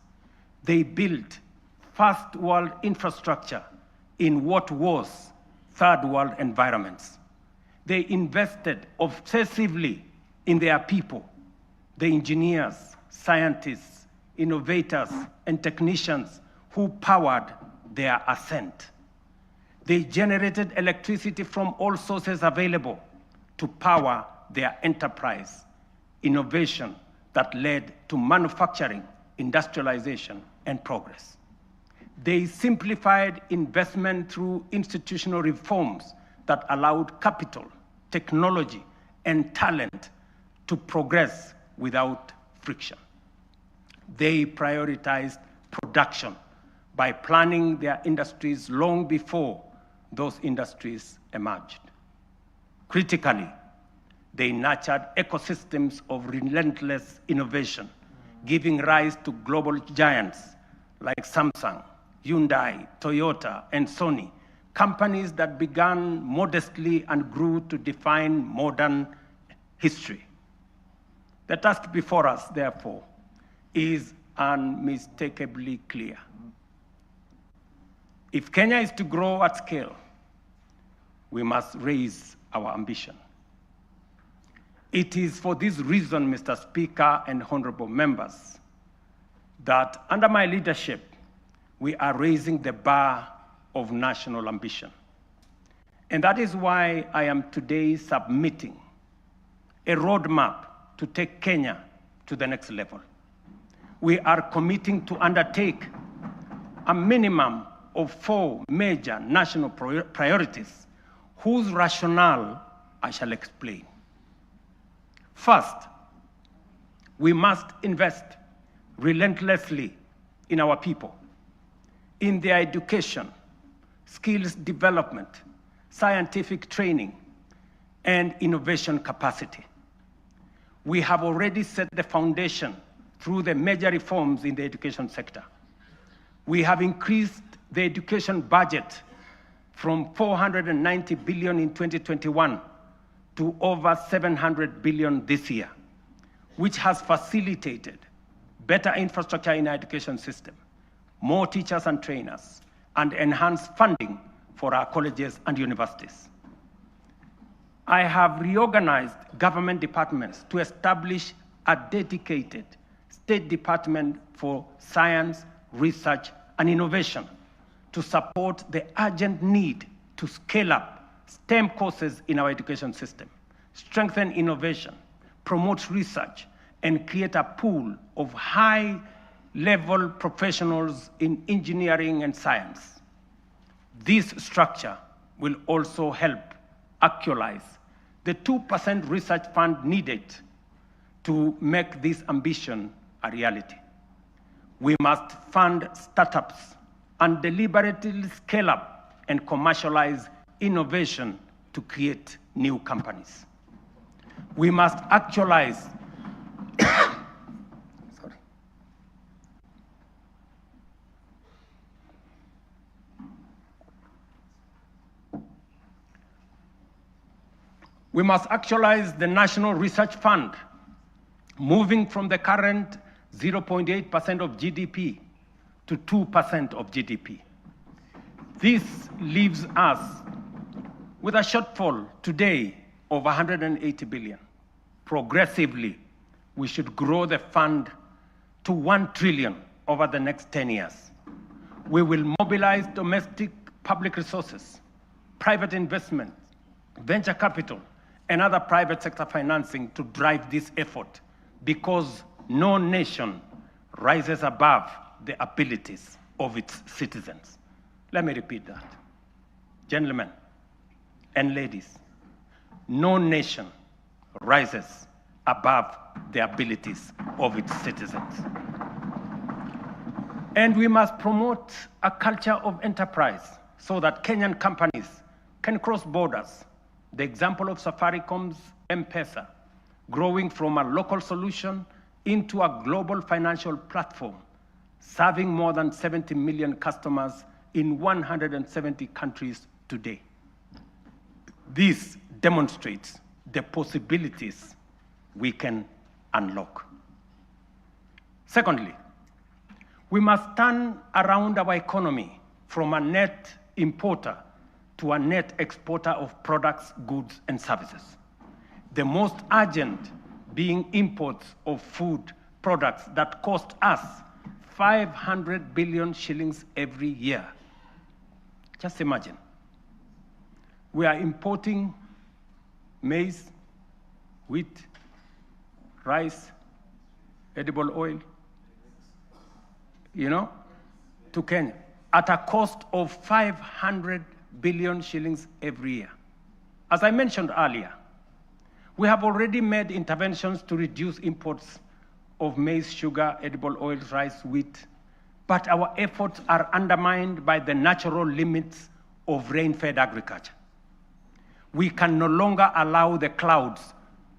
They built first world infrastructure in what was third world environments. They invested obsessively in their people, the engineers, scientists, innovators, and technicians who powered their ascent. They generated electricity from all sources available to power their enterprise, innovation that led to manufacturing, industrialization, and progress. They simplified investment through institutional reforms that allowed capital, technology, and talent to progress without friction. They prioritized production by planning their industries long before those industries emerged. Critically, they nurtured ecosystems of relentless innovation, giving rise to global giants like Samsung, Hyundai, Toyota, and Sony, companies that began modestly and grew to define modern history. The task before us, therefore, is unmistakably clear. If Kenya is to grow at scale, we must raise our ambition. It is for this reason, Mr. Speaker and honorable members, that under my leadership, we are raising the bar of national ambition. And that is why I am today submitting a roadmap to take Kenya to the next level. We are committing to undertake a minimum of 4 major national priorities whose rationale I shall explain. First, we must invest relentlessly in our people, in their education, skills development, scientific training, and innovation capacity. We have already set the foundation through the major reforms in the education sector. We have increased the education budget from 490 billion in 2021 to over 700 billion this year, which has facilitated better infrastructure in our education system, more teachers and trainers, and enhanced funding for our colleges and universities. I have reorganized government departments to establish a dedicated State Department for Science, Research, and Innovation to support the urgent need to scale up STEM courses in our education system, strengthen innovation, promote research, and create a pool of high-level professionals in engineering and science. This structure will also help actualize the 2% research fund needed to make this ambition a reality. We must fund startups and deliberately scale up and commercialize innovation to create new companies. We must actualize We must actualize the National Research Fund, moving from the current 0.8% of GDP to 2% of GDP. This leaves us with a shortfall today of 180 billion. Progressively, we should grow the fund to 1 trillion over the next 10 years. We will mobilize domestic public resources, private investment, venture capital, and other private sector financing to drive this effort, because no nation rises above the abilities of its citizens. Let me repeat that. Gentlemen and ladies, no nation rises above the abilities of its citizens. And we must promote a culture of enterprise so that Kenyan companies can cross borders. The example of Safaricom's M-Pesa, growing from a local solution into a global financial platform, serving more than 70 million customers in 170 countries today. This demonstrates the possibilities we can unlock. Secondly, we must turn around our economy from a net importer to a net exporter of products, goods, and services. The most urgent being imports of food products that cost us 500 billion shillings every year. Just imagine. We are importing maize, wheat, rice, edible oil, to Kenya at a cost of 500 billion shillings every year. As I mentioned earlier, we have already made interventions to reduce imports of maize, sugar, edible oils, rice, wheat, but our efforts are undermined by the natural limits of rain-fed agriculture. We can no longer allow the clouds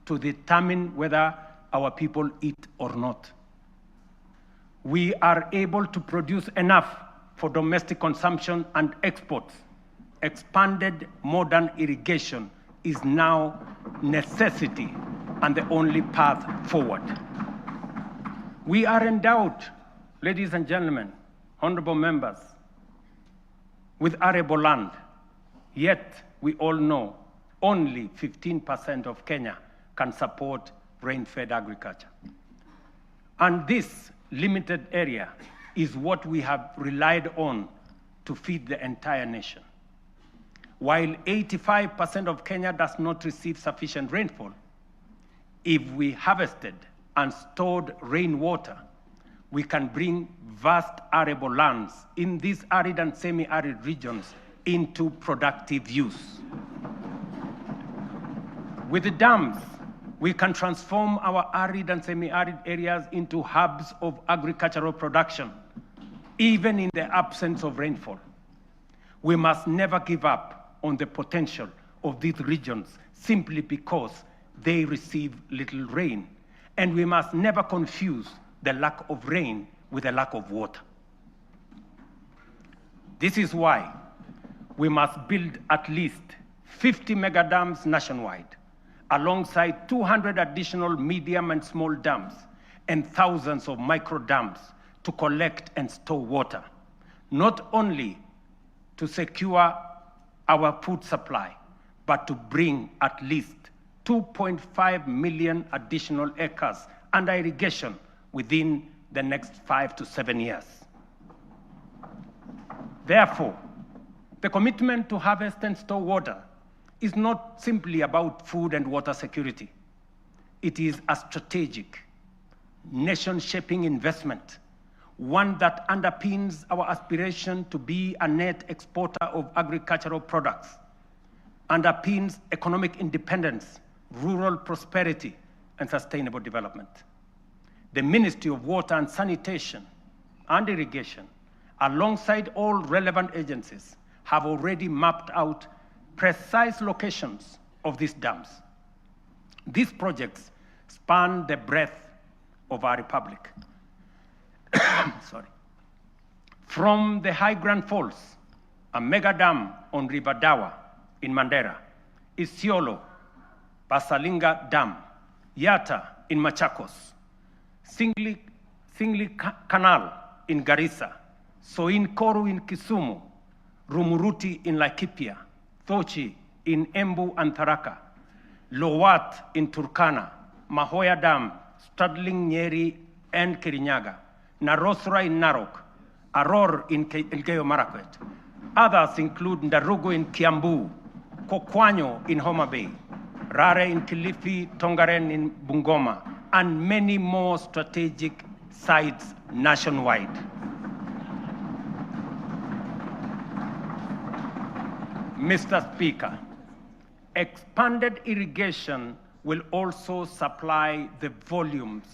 to determine whether our people eat or not. We are able to produce enough for domestic consumption and exports. Expanded modern irrigation is now necessity and the only path forward. We are endowed, ladies and gentlemen, honorable members, with arable land, yet we all know only 15% of Kenya can support rain-fed agriculture. And this limited area is what we have relied on to feed the entire nation. While 85% of Kenya does not receive sufficient rainfall, if we harvested and stored rainwater, we can bring vast arable lands in these arid and semi-arid regions into productive use. With the dams, we can transform our arid and semi-arid areas into hubs of agricultural production, even in the absence of rainfall. We must never give up on the potential of these regions simply because they receive little rain. And we must never confuse the lack of rain with the lack of water. This is why we must build at least 50 mega dams nationwide, alongside 200 additional medium and small dams and thousands of micro dams to collect and store water, not only to secure our food supply, but to bring at least 2.5 million additional acres under irrigation within the next 5 to 7 years. Therefore, the commitment to harvest and store water is not simply about food and water security. It is a strategic, nation-shaping investment, one that underpins our aspiration to be a net exporter of agricultural products, underpins economic independence, rural prosperity, and sustainable development. The Ministry of Water and Sanitation and Irrigation, alongside all relevant agencies, have already mapped out precise locations of these dams. These projects span the breadth of our republic. Sorry. From the High Grand Falls, a mega dam on River Dawa in Mandera, Isiolo, Basalinga Dam, Yata in Machakos, Singli Canal in Garissa, Soin Koru in Kisumu, Rumuruti in Laikipia, Thochi in Embu and Tharaka, Lowat in Turkana, Mahoya Dam, straddling Nyeri and Kirinyaga, Narosra in Narok, Aror in Elgeyo Marakwet. Others include Ndarugu in Kiambu, Kokwanyo in Homa Bay, Rare in Kilifi, Tongaren in Bungoma, and many more strategic sites nationwide. Mr. Speaker, expanded irrigation will also supply the volumes,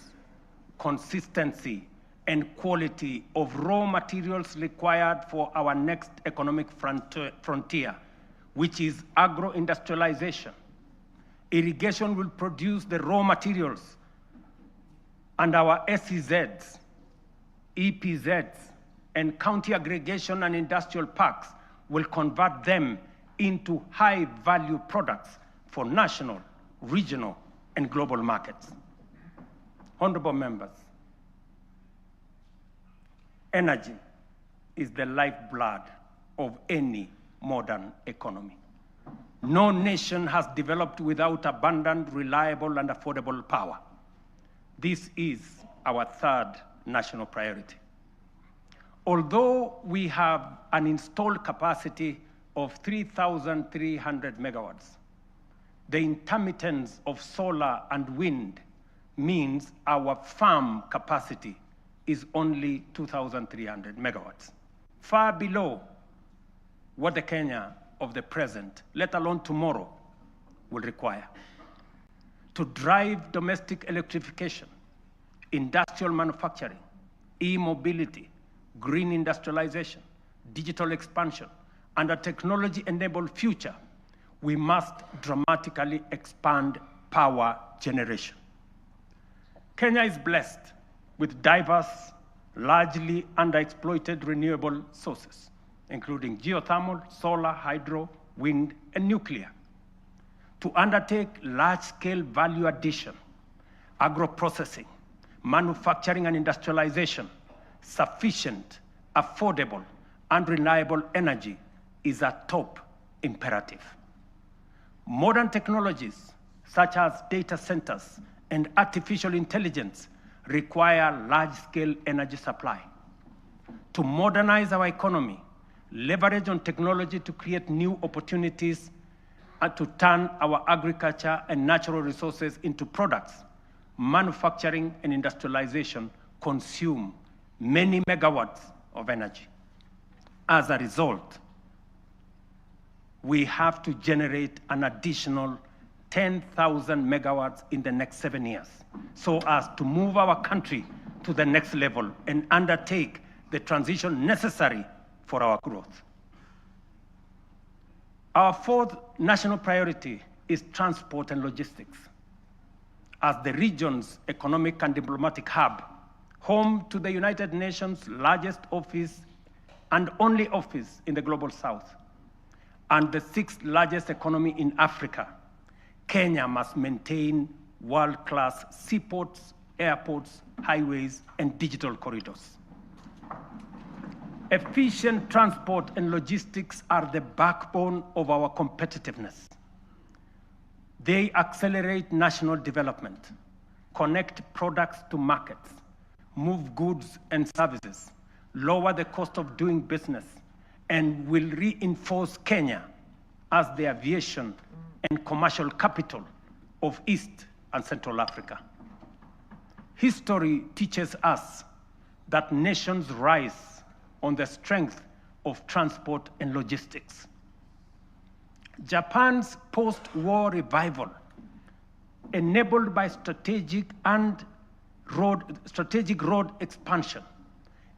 consistency, and quality of raw materials required for our next economic frontier, which is agro-industrialization. Irrigation will produce the raw materials, and our SEZs, EPZs, and county aggregation and industrial parks will convert them into high-value products for national, regional, and global markets. Honorable members, energy is the lifeblood of any modern economy. No nation has developed without abundant, reliable, and affordable power. This is our third national priority. Although we have an installed capacity of 3,300 megawatts, the intermittence of solar and wind means our farm capacity is only 2,300 megawatts, far below what the Kenya of the present, let alone tomorrow, will require. To drive domestic electrification, industrial manufacturing, e-mobility, green industrialization, digital expansion, and a technology-enabled future, we must dramatically expand power generation. Kenya is blessed with diverse, largely underexploited renewable sources, including geothermal, solar, hydro, wind, and nuclear. To undertake large-scale value addition, agro-processing, manufacturing and industrialization, sufficient, affordable, and reliable energy is a top imperative. Modern technologies, such as data centers and artificial intelligence, require large-scale energy supply. to modernize our economy, leverage on technology to create new opportunities, and to turn our agriculture and natural resources into products. Manufacturing and industrialization consume many megawatts of energy. As a result, we have to generate an additional 10,000 megawatts in the next 7 years so as to move our country to the next level and undertake the transition necessary for our growth. Our fourth national priority is transport and logistics. As the region's economic and diplomatic hub, home to the United Nations' largest office and only office in the Global South, and the sixth largest economy in Africa, Kenya must maintain world-class seaports, airports, highways, and digital corridors. Efficient transport and logistics are the backbone of our competitiveness. They accelerate national development, connect products to markets, move goods and services, lower the cost of doing business, and will reinforce Kenya as the aviation and commercial capital of East and Central Africa. History teaches us that nations rise on the strength of transport and logistics. Japan's post-war revival, enabled by strategic road expansion,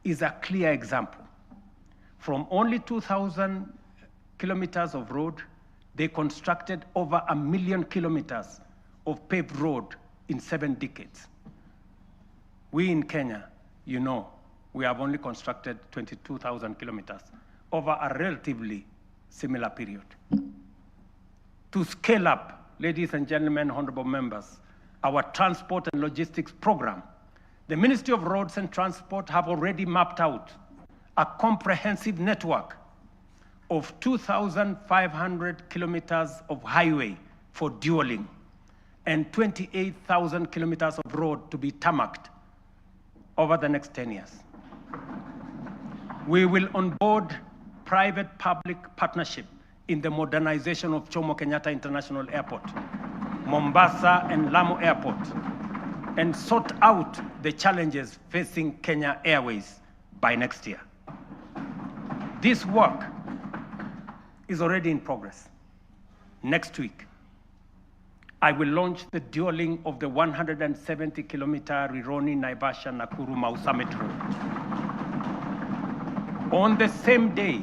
is a clear example. From only 2,000 kilometers of road, they constructed over 1 million kilometers of paved road in 7 decades. We in Kenya, you know, we have only constructed 22,000 kilometers over a relatively similar period. To scale up, ladies and gentlemen, honorable members, our transport and logistics program, the Ministry of Roads and Transport have already mapped out a comprehensive network of 2,500 kilometers of highway for dualing and 28,000 kilometers of road to be tarmacked over the next 10 years. We will onboard private-public partnership in the modernization of Jomo Kenyatta International Airport, Mombasa and Lamu Airport, and sort out the challenges facing Kenya Airways by next year. This work is already in progress. Next week, I will launch the dualing of the 170-kilometer Rironi-Naivasha-Nakuru-Mau Summit Road. On the same day,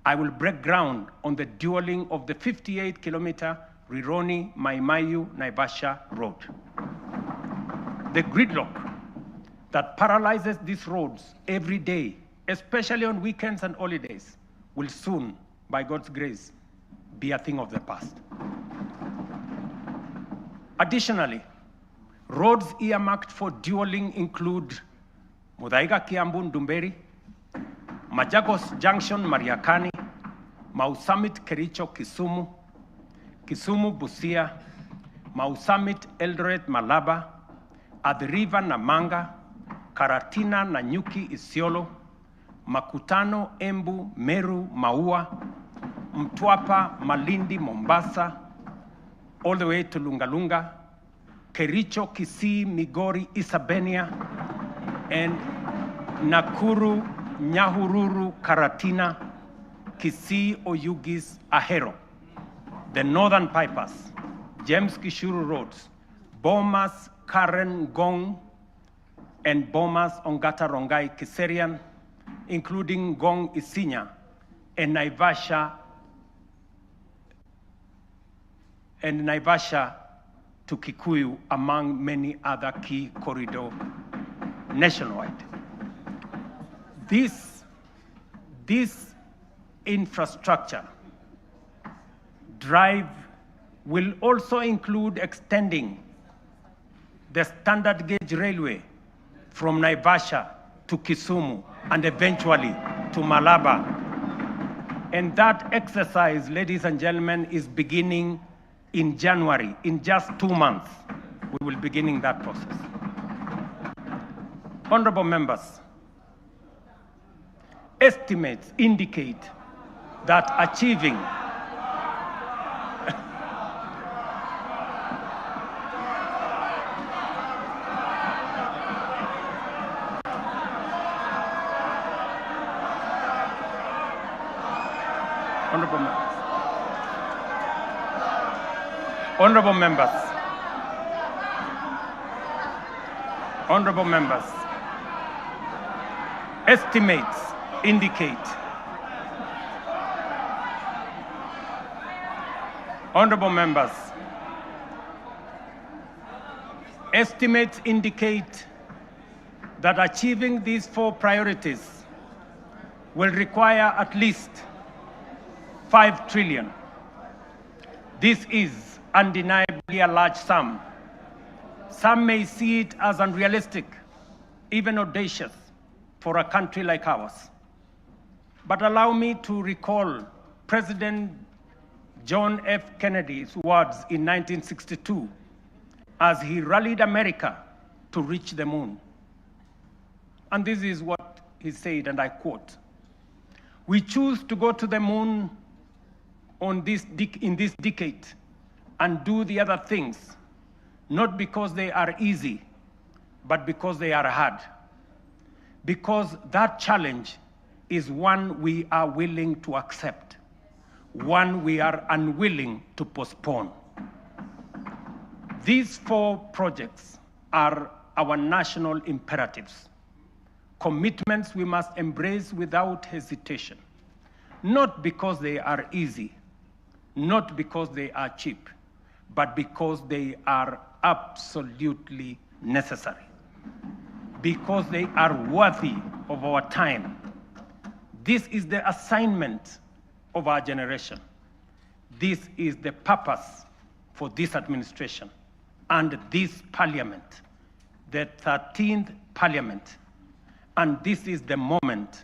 I will break ground on the dualing of the 58-kilometer Rironi-Mai-Mahiu-Naivasha Road. The gridlock that paralyzes these roads every day, especially on weekends and holidays, will soon, by God's grace, be a thing of the past. Additionally, roads earmarked for dualing include Muthaiga Kiambu Ndumberi, Machakos Junction Mariakani, Mau Summit Kericho Kisumu, Kisumu Busia, Mau Summit Eldoret Malaba, Athi River Namanga, Karatina Nanyuki Isiolo, Makutano Embu Meru Maua, Mtwapa Malindi Mombasa, all the way to Lungalunga, Kericho Kisii Migori Isabenia, and Nakuru Nyahururu Karatina, Kisii Oyugis Ahero. The northern bypass, James Gishuru Roads, Bomas Karen Gong, and Bomas Ongata Rongai Kiserian, including Gong Isinya and Naivasha to Kikuyu, among many other key corridors nationwide. This infrastructure drive will also include extending the standard gauge railway from Naivasha to Kisumu and eventually to Malaba. And that exercise, ladies and gentlemen, is beginning in January. In just 2 months, we will be beginning that process. Honorable members, estimates indicate that achieving Honorable members, estimates indicate that achieving these 4 priorities will require at least 5 trillion. This is undeniably a large sum. Some may see it as unrealistic, even audacious, for a country like ours. But allow me to recall President John F. Kennedy's words in 1962 as he rallied America to reach the moon. And this is what he said, and I quote, "We choose to go to the moon in this decade and do the other things, not because they are easy, but because they are hard. Because that challenge is one we are willing to accept, one we are unwilling to postpone." These 4 projects are our national imperatives, commitments we must embrace without hesitation, not because they are easy, not because they are cheap, but because they are absolutely necessary, because they are worthy of our time. This is the assignment of our generation. This is the purpose for this administration and this parliament, the 13th parliament. And this is the moment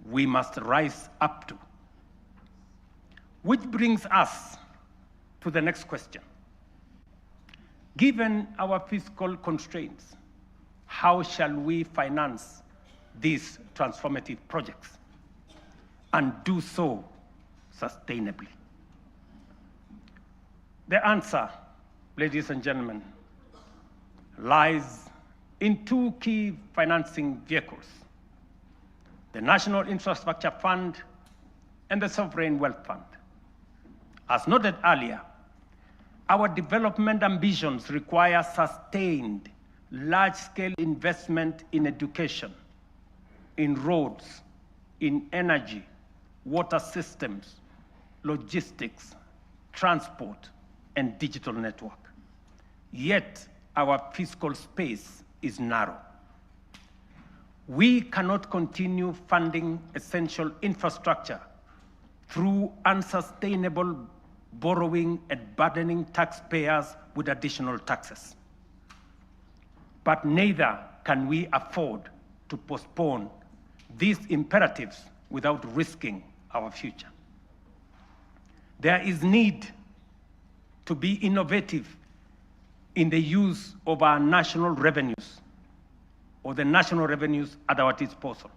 we must rise up to. Which brings us to the next question. Given our fiscal constraints, how shall we finance these transformative projects and do so sustainably? The answer, ladies and gentlemen, lies in 2 key financing vehicles: the National Infrastructure Fund and the Sovereign Wealth Fund. As noted earlier, our development ambitions require sustained, large-scale investment in education, in roads, in energy, water systems, logistics, transport, and digital network. Yet, our fiscal space is narrow. We cannot continue funding essential infrastructure through unsustainable borrowing and burdening taxpayers with additional taxes. But neither can we afford to postpone these imperatives without risking our future. There is need to be innovative in the use of our national revenues, or the national revenues at our disposal.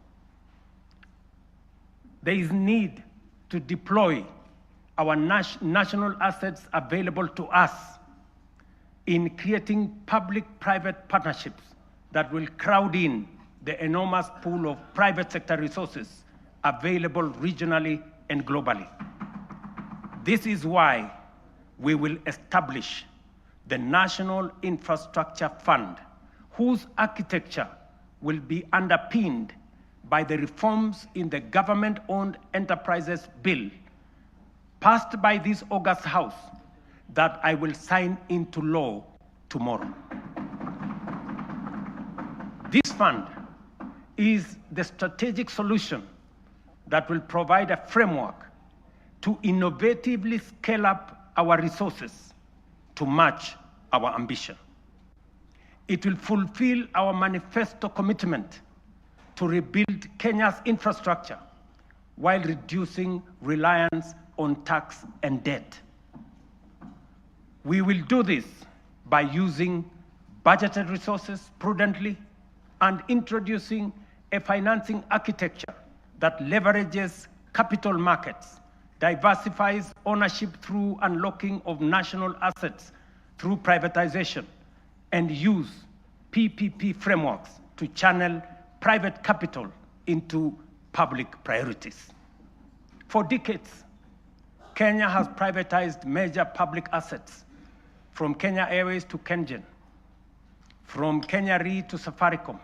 There is need to deploy our national assets available to us in creating public-private partnerships that will crowd in the enormous pool of private sector resources available regionally and globally. This is why we will establish the National Infrastructure Fund, whose architecture will be underpinned by the reforms in the Government-Owned Enterprises Bill passed by this August House that I will sign into law tomorrow. This fund is the strategic solution that will provide a framework to innovatively scale up our resources to match our ambition. It will fulfill our manifesto commitment to rebuild Kenya's infrastructure while reducing reliance on tax and debt. We will do this by using budgeted resources prudently and introducing a financing architecture that leverages capital markets, diversifies ownership through unlocking of national assets through privatization, and use PPP frameworks to channel private capital into public priorities. For decades, Kenya has privatized major public assets, from Kenya Airways to KenGen, from Kenya Re to Safaricom.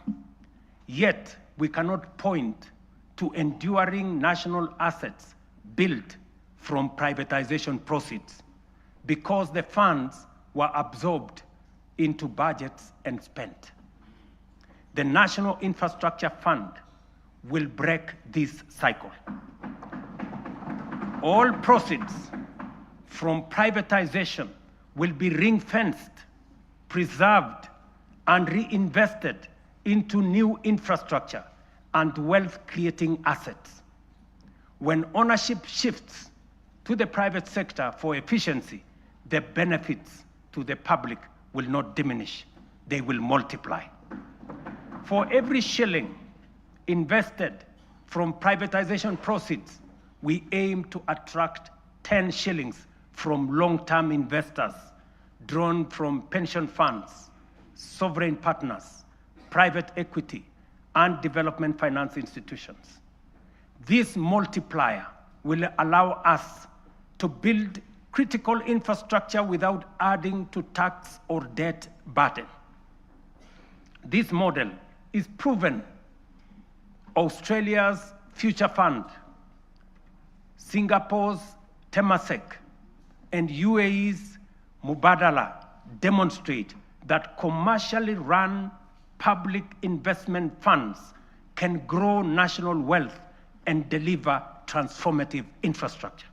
Yet, we cannot point to enduring national assets built from privatization proceeds because the funds were absorbed into budgets and spent. The National Infrastructure Fund will break this cycle. All proceeds from privatization will be ring-fenced, preserved, and reinvested into new infrastructure and wealth-creating assets. When ownership shifts to the private sector for efficiency, the benefits to the public will not diminish, they will multiply. For every shilling invested from privatization proceeds, we aim to attract 10 shillings from long-term investors drawn from pension funds, sovereign partners, private equity, and development finance institutions. This multiplier will allow us to build critical infrastructure without adding to tax or debt burden. This model is proven. Australia's Future Fund, Singapore's Temasek, and UAE's Mubadala demonstrate that commercially run public investment funds can grow national wealth and deliver transformative infrastructure.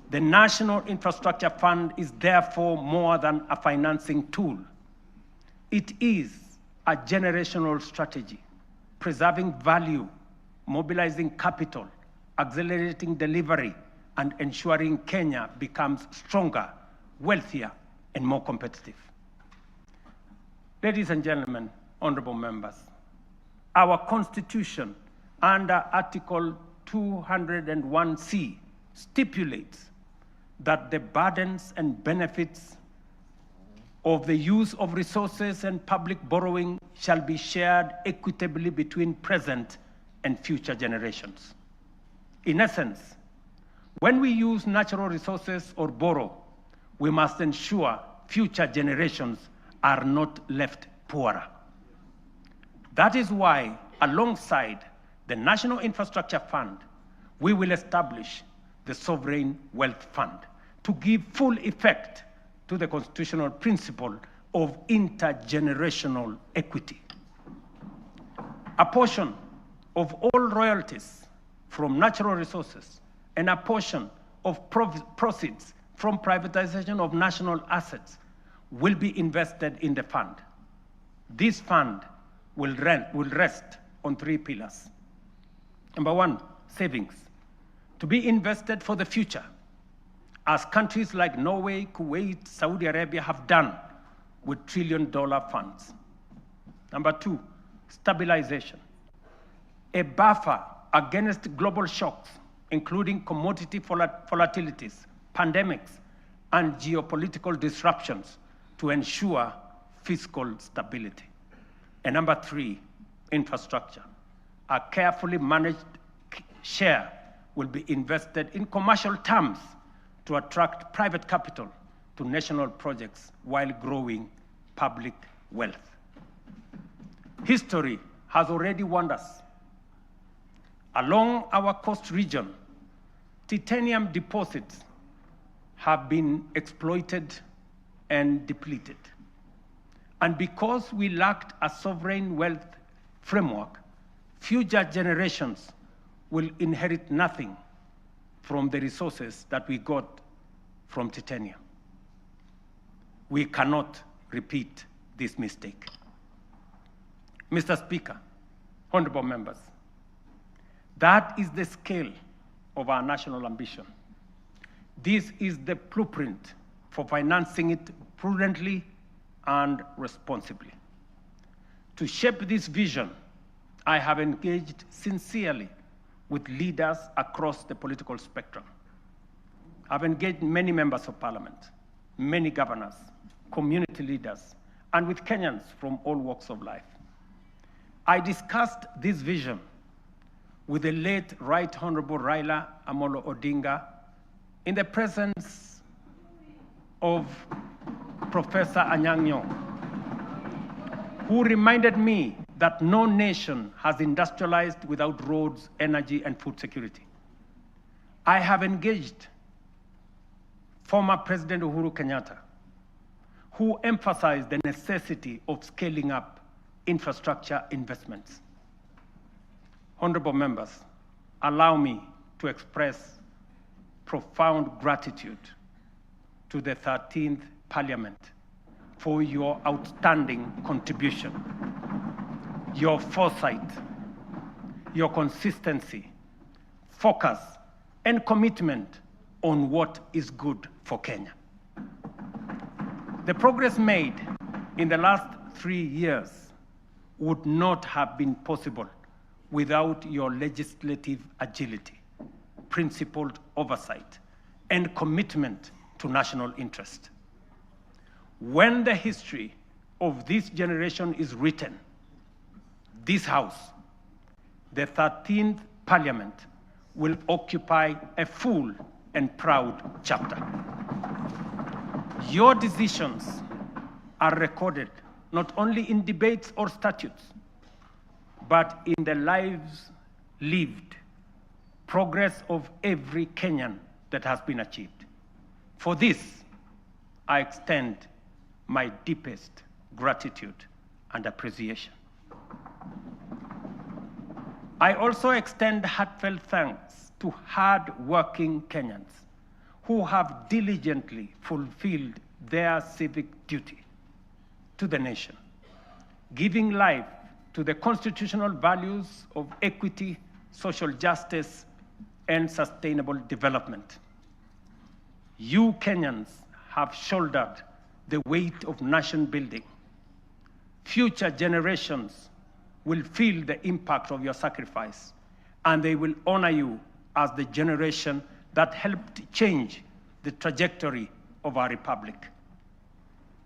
The National Infrastructure Fund is therefore more than a financing tool. It is a generational strategy, preserving value, mobilizing capital, accelerating delivery, and ensuring Kenya becomes stronger, wealthier, and more competitive. Ladies and gentlemen, honorable members, our Constitution under Article 201C stipulates that the burdens and benefits of the use of resources and public borrowing shall be shared equitably between present and future generations. In essence, when we use natural resources or borrow, we must ensure future generations are not left poorer. That is why, alongside the National Infrastructure Fund, we will establish the Sovereign Wealth Fund to give full effect to the constitutional principle of intergenerational equity. A portion of all royalties from natural resources and a portion of proceeds from privatization of national assets will be invested in the fund. This fund will rest on 3 pillars. Number 1, savings, to be invested for the future, as countries like Norway, Kuwait, Saudi Arabia have done with trillion-dollar funds. Number 2, stabilization, a buffer against global shocks, including commodity volatilities, pandemics, and geopolitical disruptions to ensure fiscal stability. And number 3, infrastructure. A carefully managed share will be invested in commercial terms to attract private capital to national projects while growing public wealth. History has already warned us. Along our coast region, titanium deposits have been exploited and depleted. And because we lacked a sovereign wealth framework, future generations will inherit nothing from the resources that we got from titanium. We cannot repeat this mistake. Mr. Speaker, honorable members, that is the scale of our national ambition. This is the blueprint for financing it prudently and responsibly. To shape this vision I have engaged sincerely with leaders across the political spectrum. I've engaged many members of parliament, many governors, community leaders, and with Kenyans from all walks of life. I discussed this vision with the late Right Honorable Raila Amolo Odinga in the presence of Professor Anyang' Nyong'o, who reminded me that no nation has industrialized without roads, energy, and food security. I have engaged former President Uhuru Kenyatta, who emphasized the necessity of scaling up infrastructure investments. Honorable members, allow me to express profound gratitude to the 13th Parliament for your outstanding contribution, your foresight, your consistency, focus, and commitment on what is good for Kenya. The progress made in the last 3 years would not have been possible without your legislative agility, principled oversight, and commitment to national interest. When the history of this generation is written, this House, the 13th Parliament, will occupy a full and proud chapter. Your decisions are recorded not only in debates or statutes, but in the lives lived, progress of every Kenyan that has been achieved. For this, I extend my deepest gratitude and appreciation. I also extend heartfelt thanks to hard-working Kenyans who have diligently fulfilled their civic duty to the nation, giving life to the constitutional values of equity, social justice, and sustainable development. You Kenyans have shouldered the weight of nation building. Future generations will feel the impact of your sacrifice, and they will honor you as the generation that helped change the trajectory of our republic.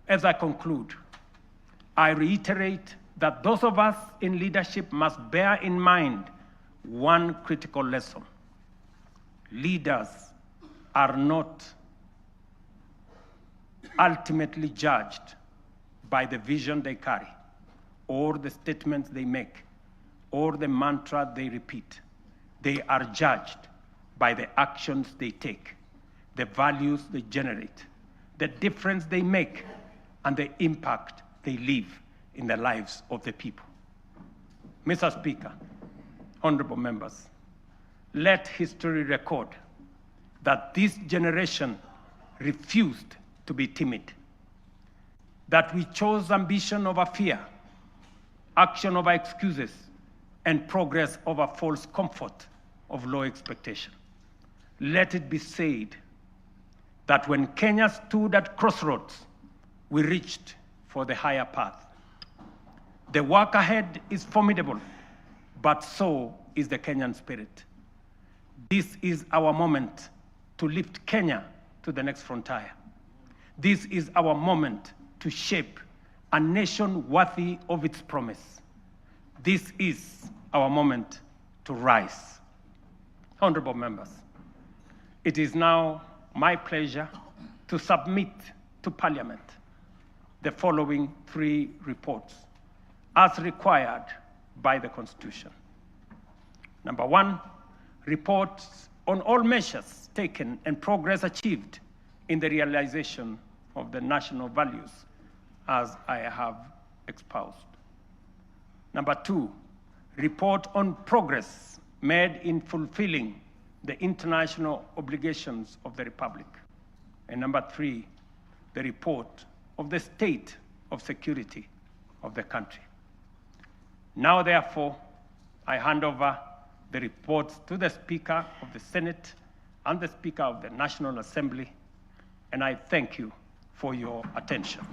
As I conclude, I reiterate that those of us in leadership must bear in mind one critical lesson. Leaders are not ultimately judged by the vision they carry, or the statements they make, or the mantra they repeat. They are judged by the actions they take, the values they generate, the difference they make, and the impact they leave in the lives of the people. Mr. Speaker, honorable members, let history record that this generation refused to be timid, that we chose ambition over fear, action over excuses, and progress over false comfort of low expectation. Let it be said that when Kenya stood at crossroads, we reached for the higher path. The work ahead is formidable, but so is the Kenyan spirit. This is our moment to lift Kenya to the next frontier. This is our moment to shape a nation worthy of its promise. This is our moment to rise. Honorable members, it is now my pleasure to submit to Parliament the following 3 reports as required by the Constitution. Number 1, reports on all measures taken and progress achieved in the realization of the national values as I have espoused. Number 2, report on progress made in fulfilling the international obligations of the Republic. And number 3, the report of the state of security of the country. Now, therefore, I hand over the reports to the Speaker of the Senate and the Speaker of the National Assembly, and I thank you for your attention.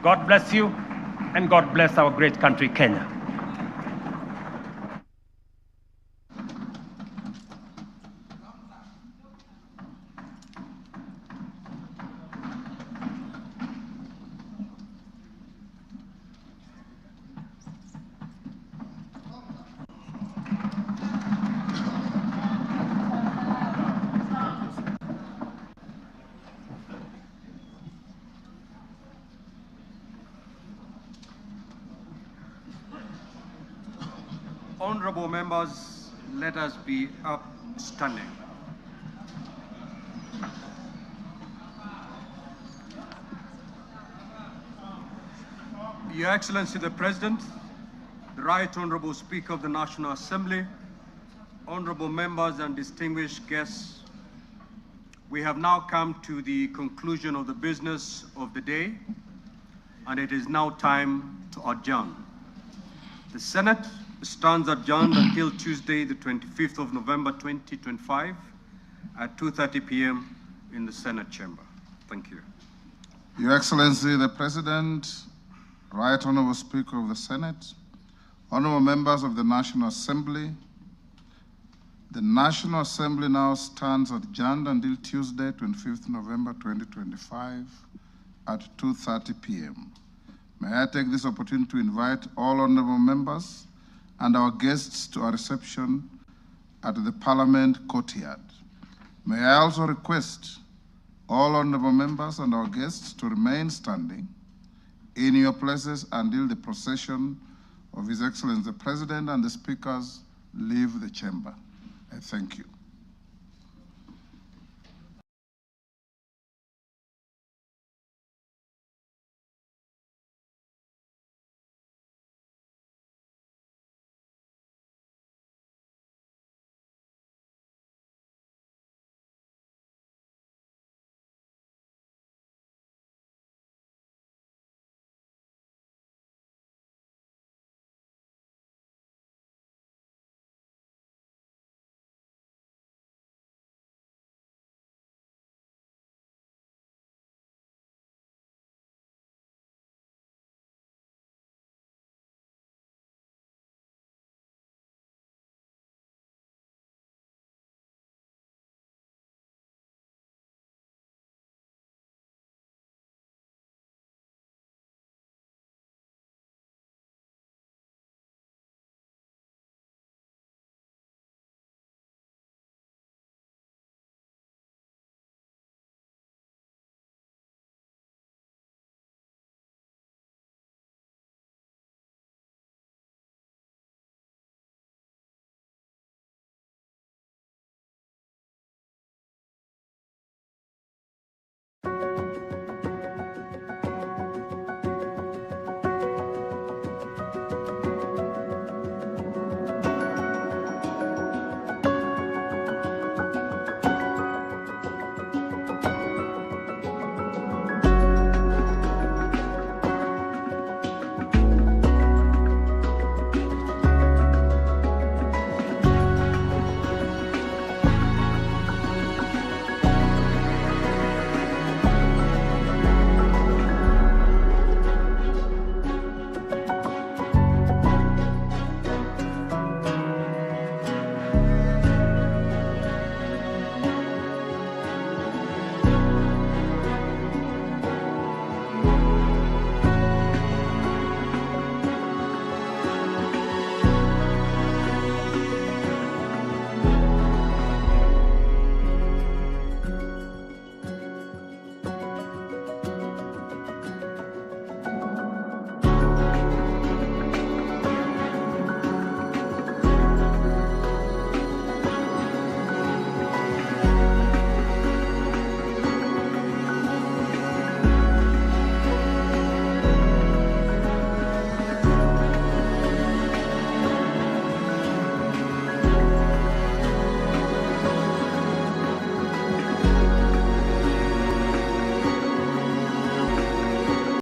God bless you, and God bless our great country, Kenya. Honorable members, let us be upstanding. Your Excellency the President, the Right Honorable Speaker of the National Assembly, honorable members and distinguished guests, we have now come to the conclusion of the business of the day, and it is now time to adjourn. The Senate stands adjourned until Tuesday, the 25th of November, 2025 at 2:30 p.m. in the Senate chamber. Thank you. Your Excellency the President, Right Honorable Speaker of the Senate, honorable members of the National Assembly, the National Assembly now stands adjourned until Tuesday, 25th November 2025 at 2:30 p.m. May I take this opportunity to invite all honorable members and our guests to a reception at the Parliament courtyard. May I also request all honorable members and our guests to remain standing in your places until the procession of His Excellency the President and the speakers leave the chamber. I thank you.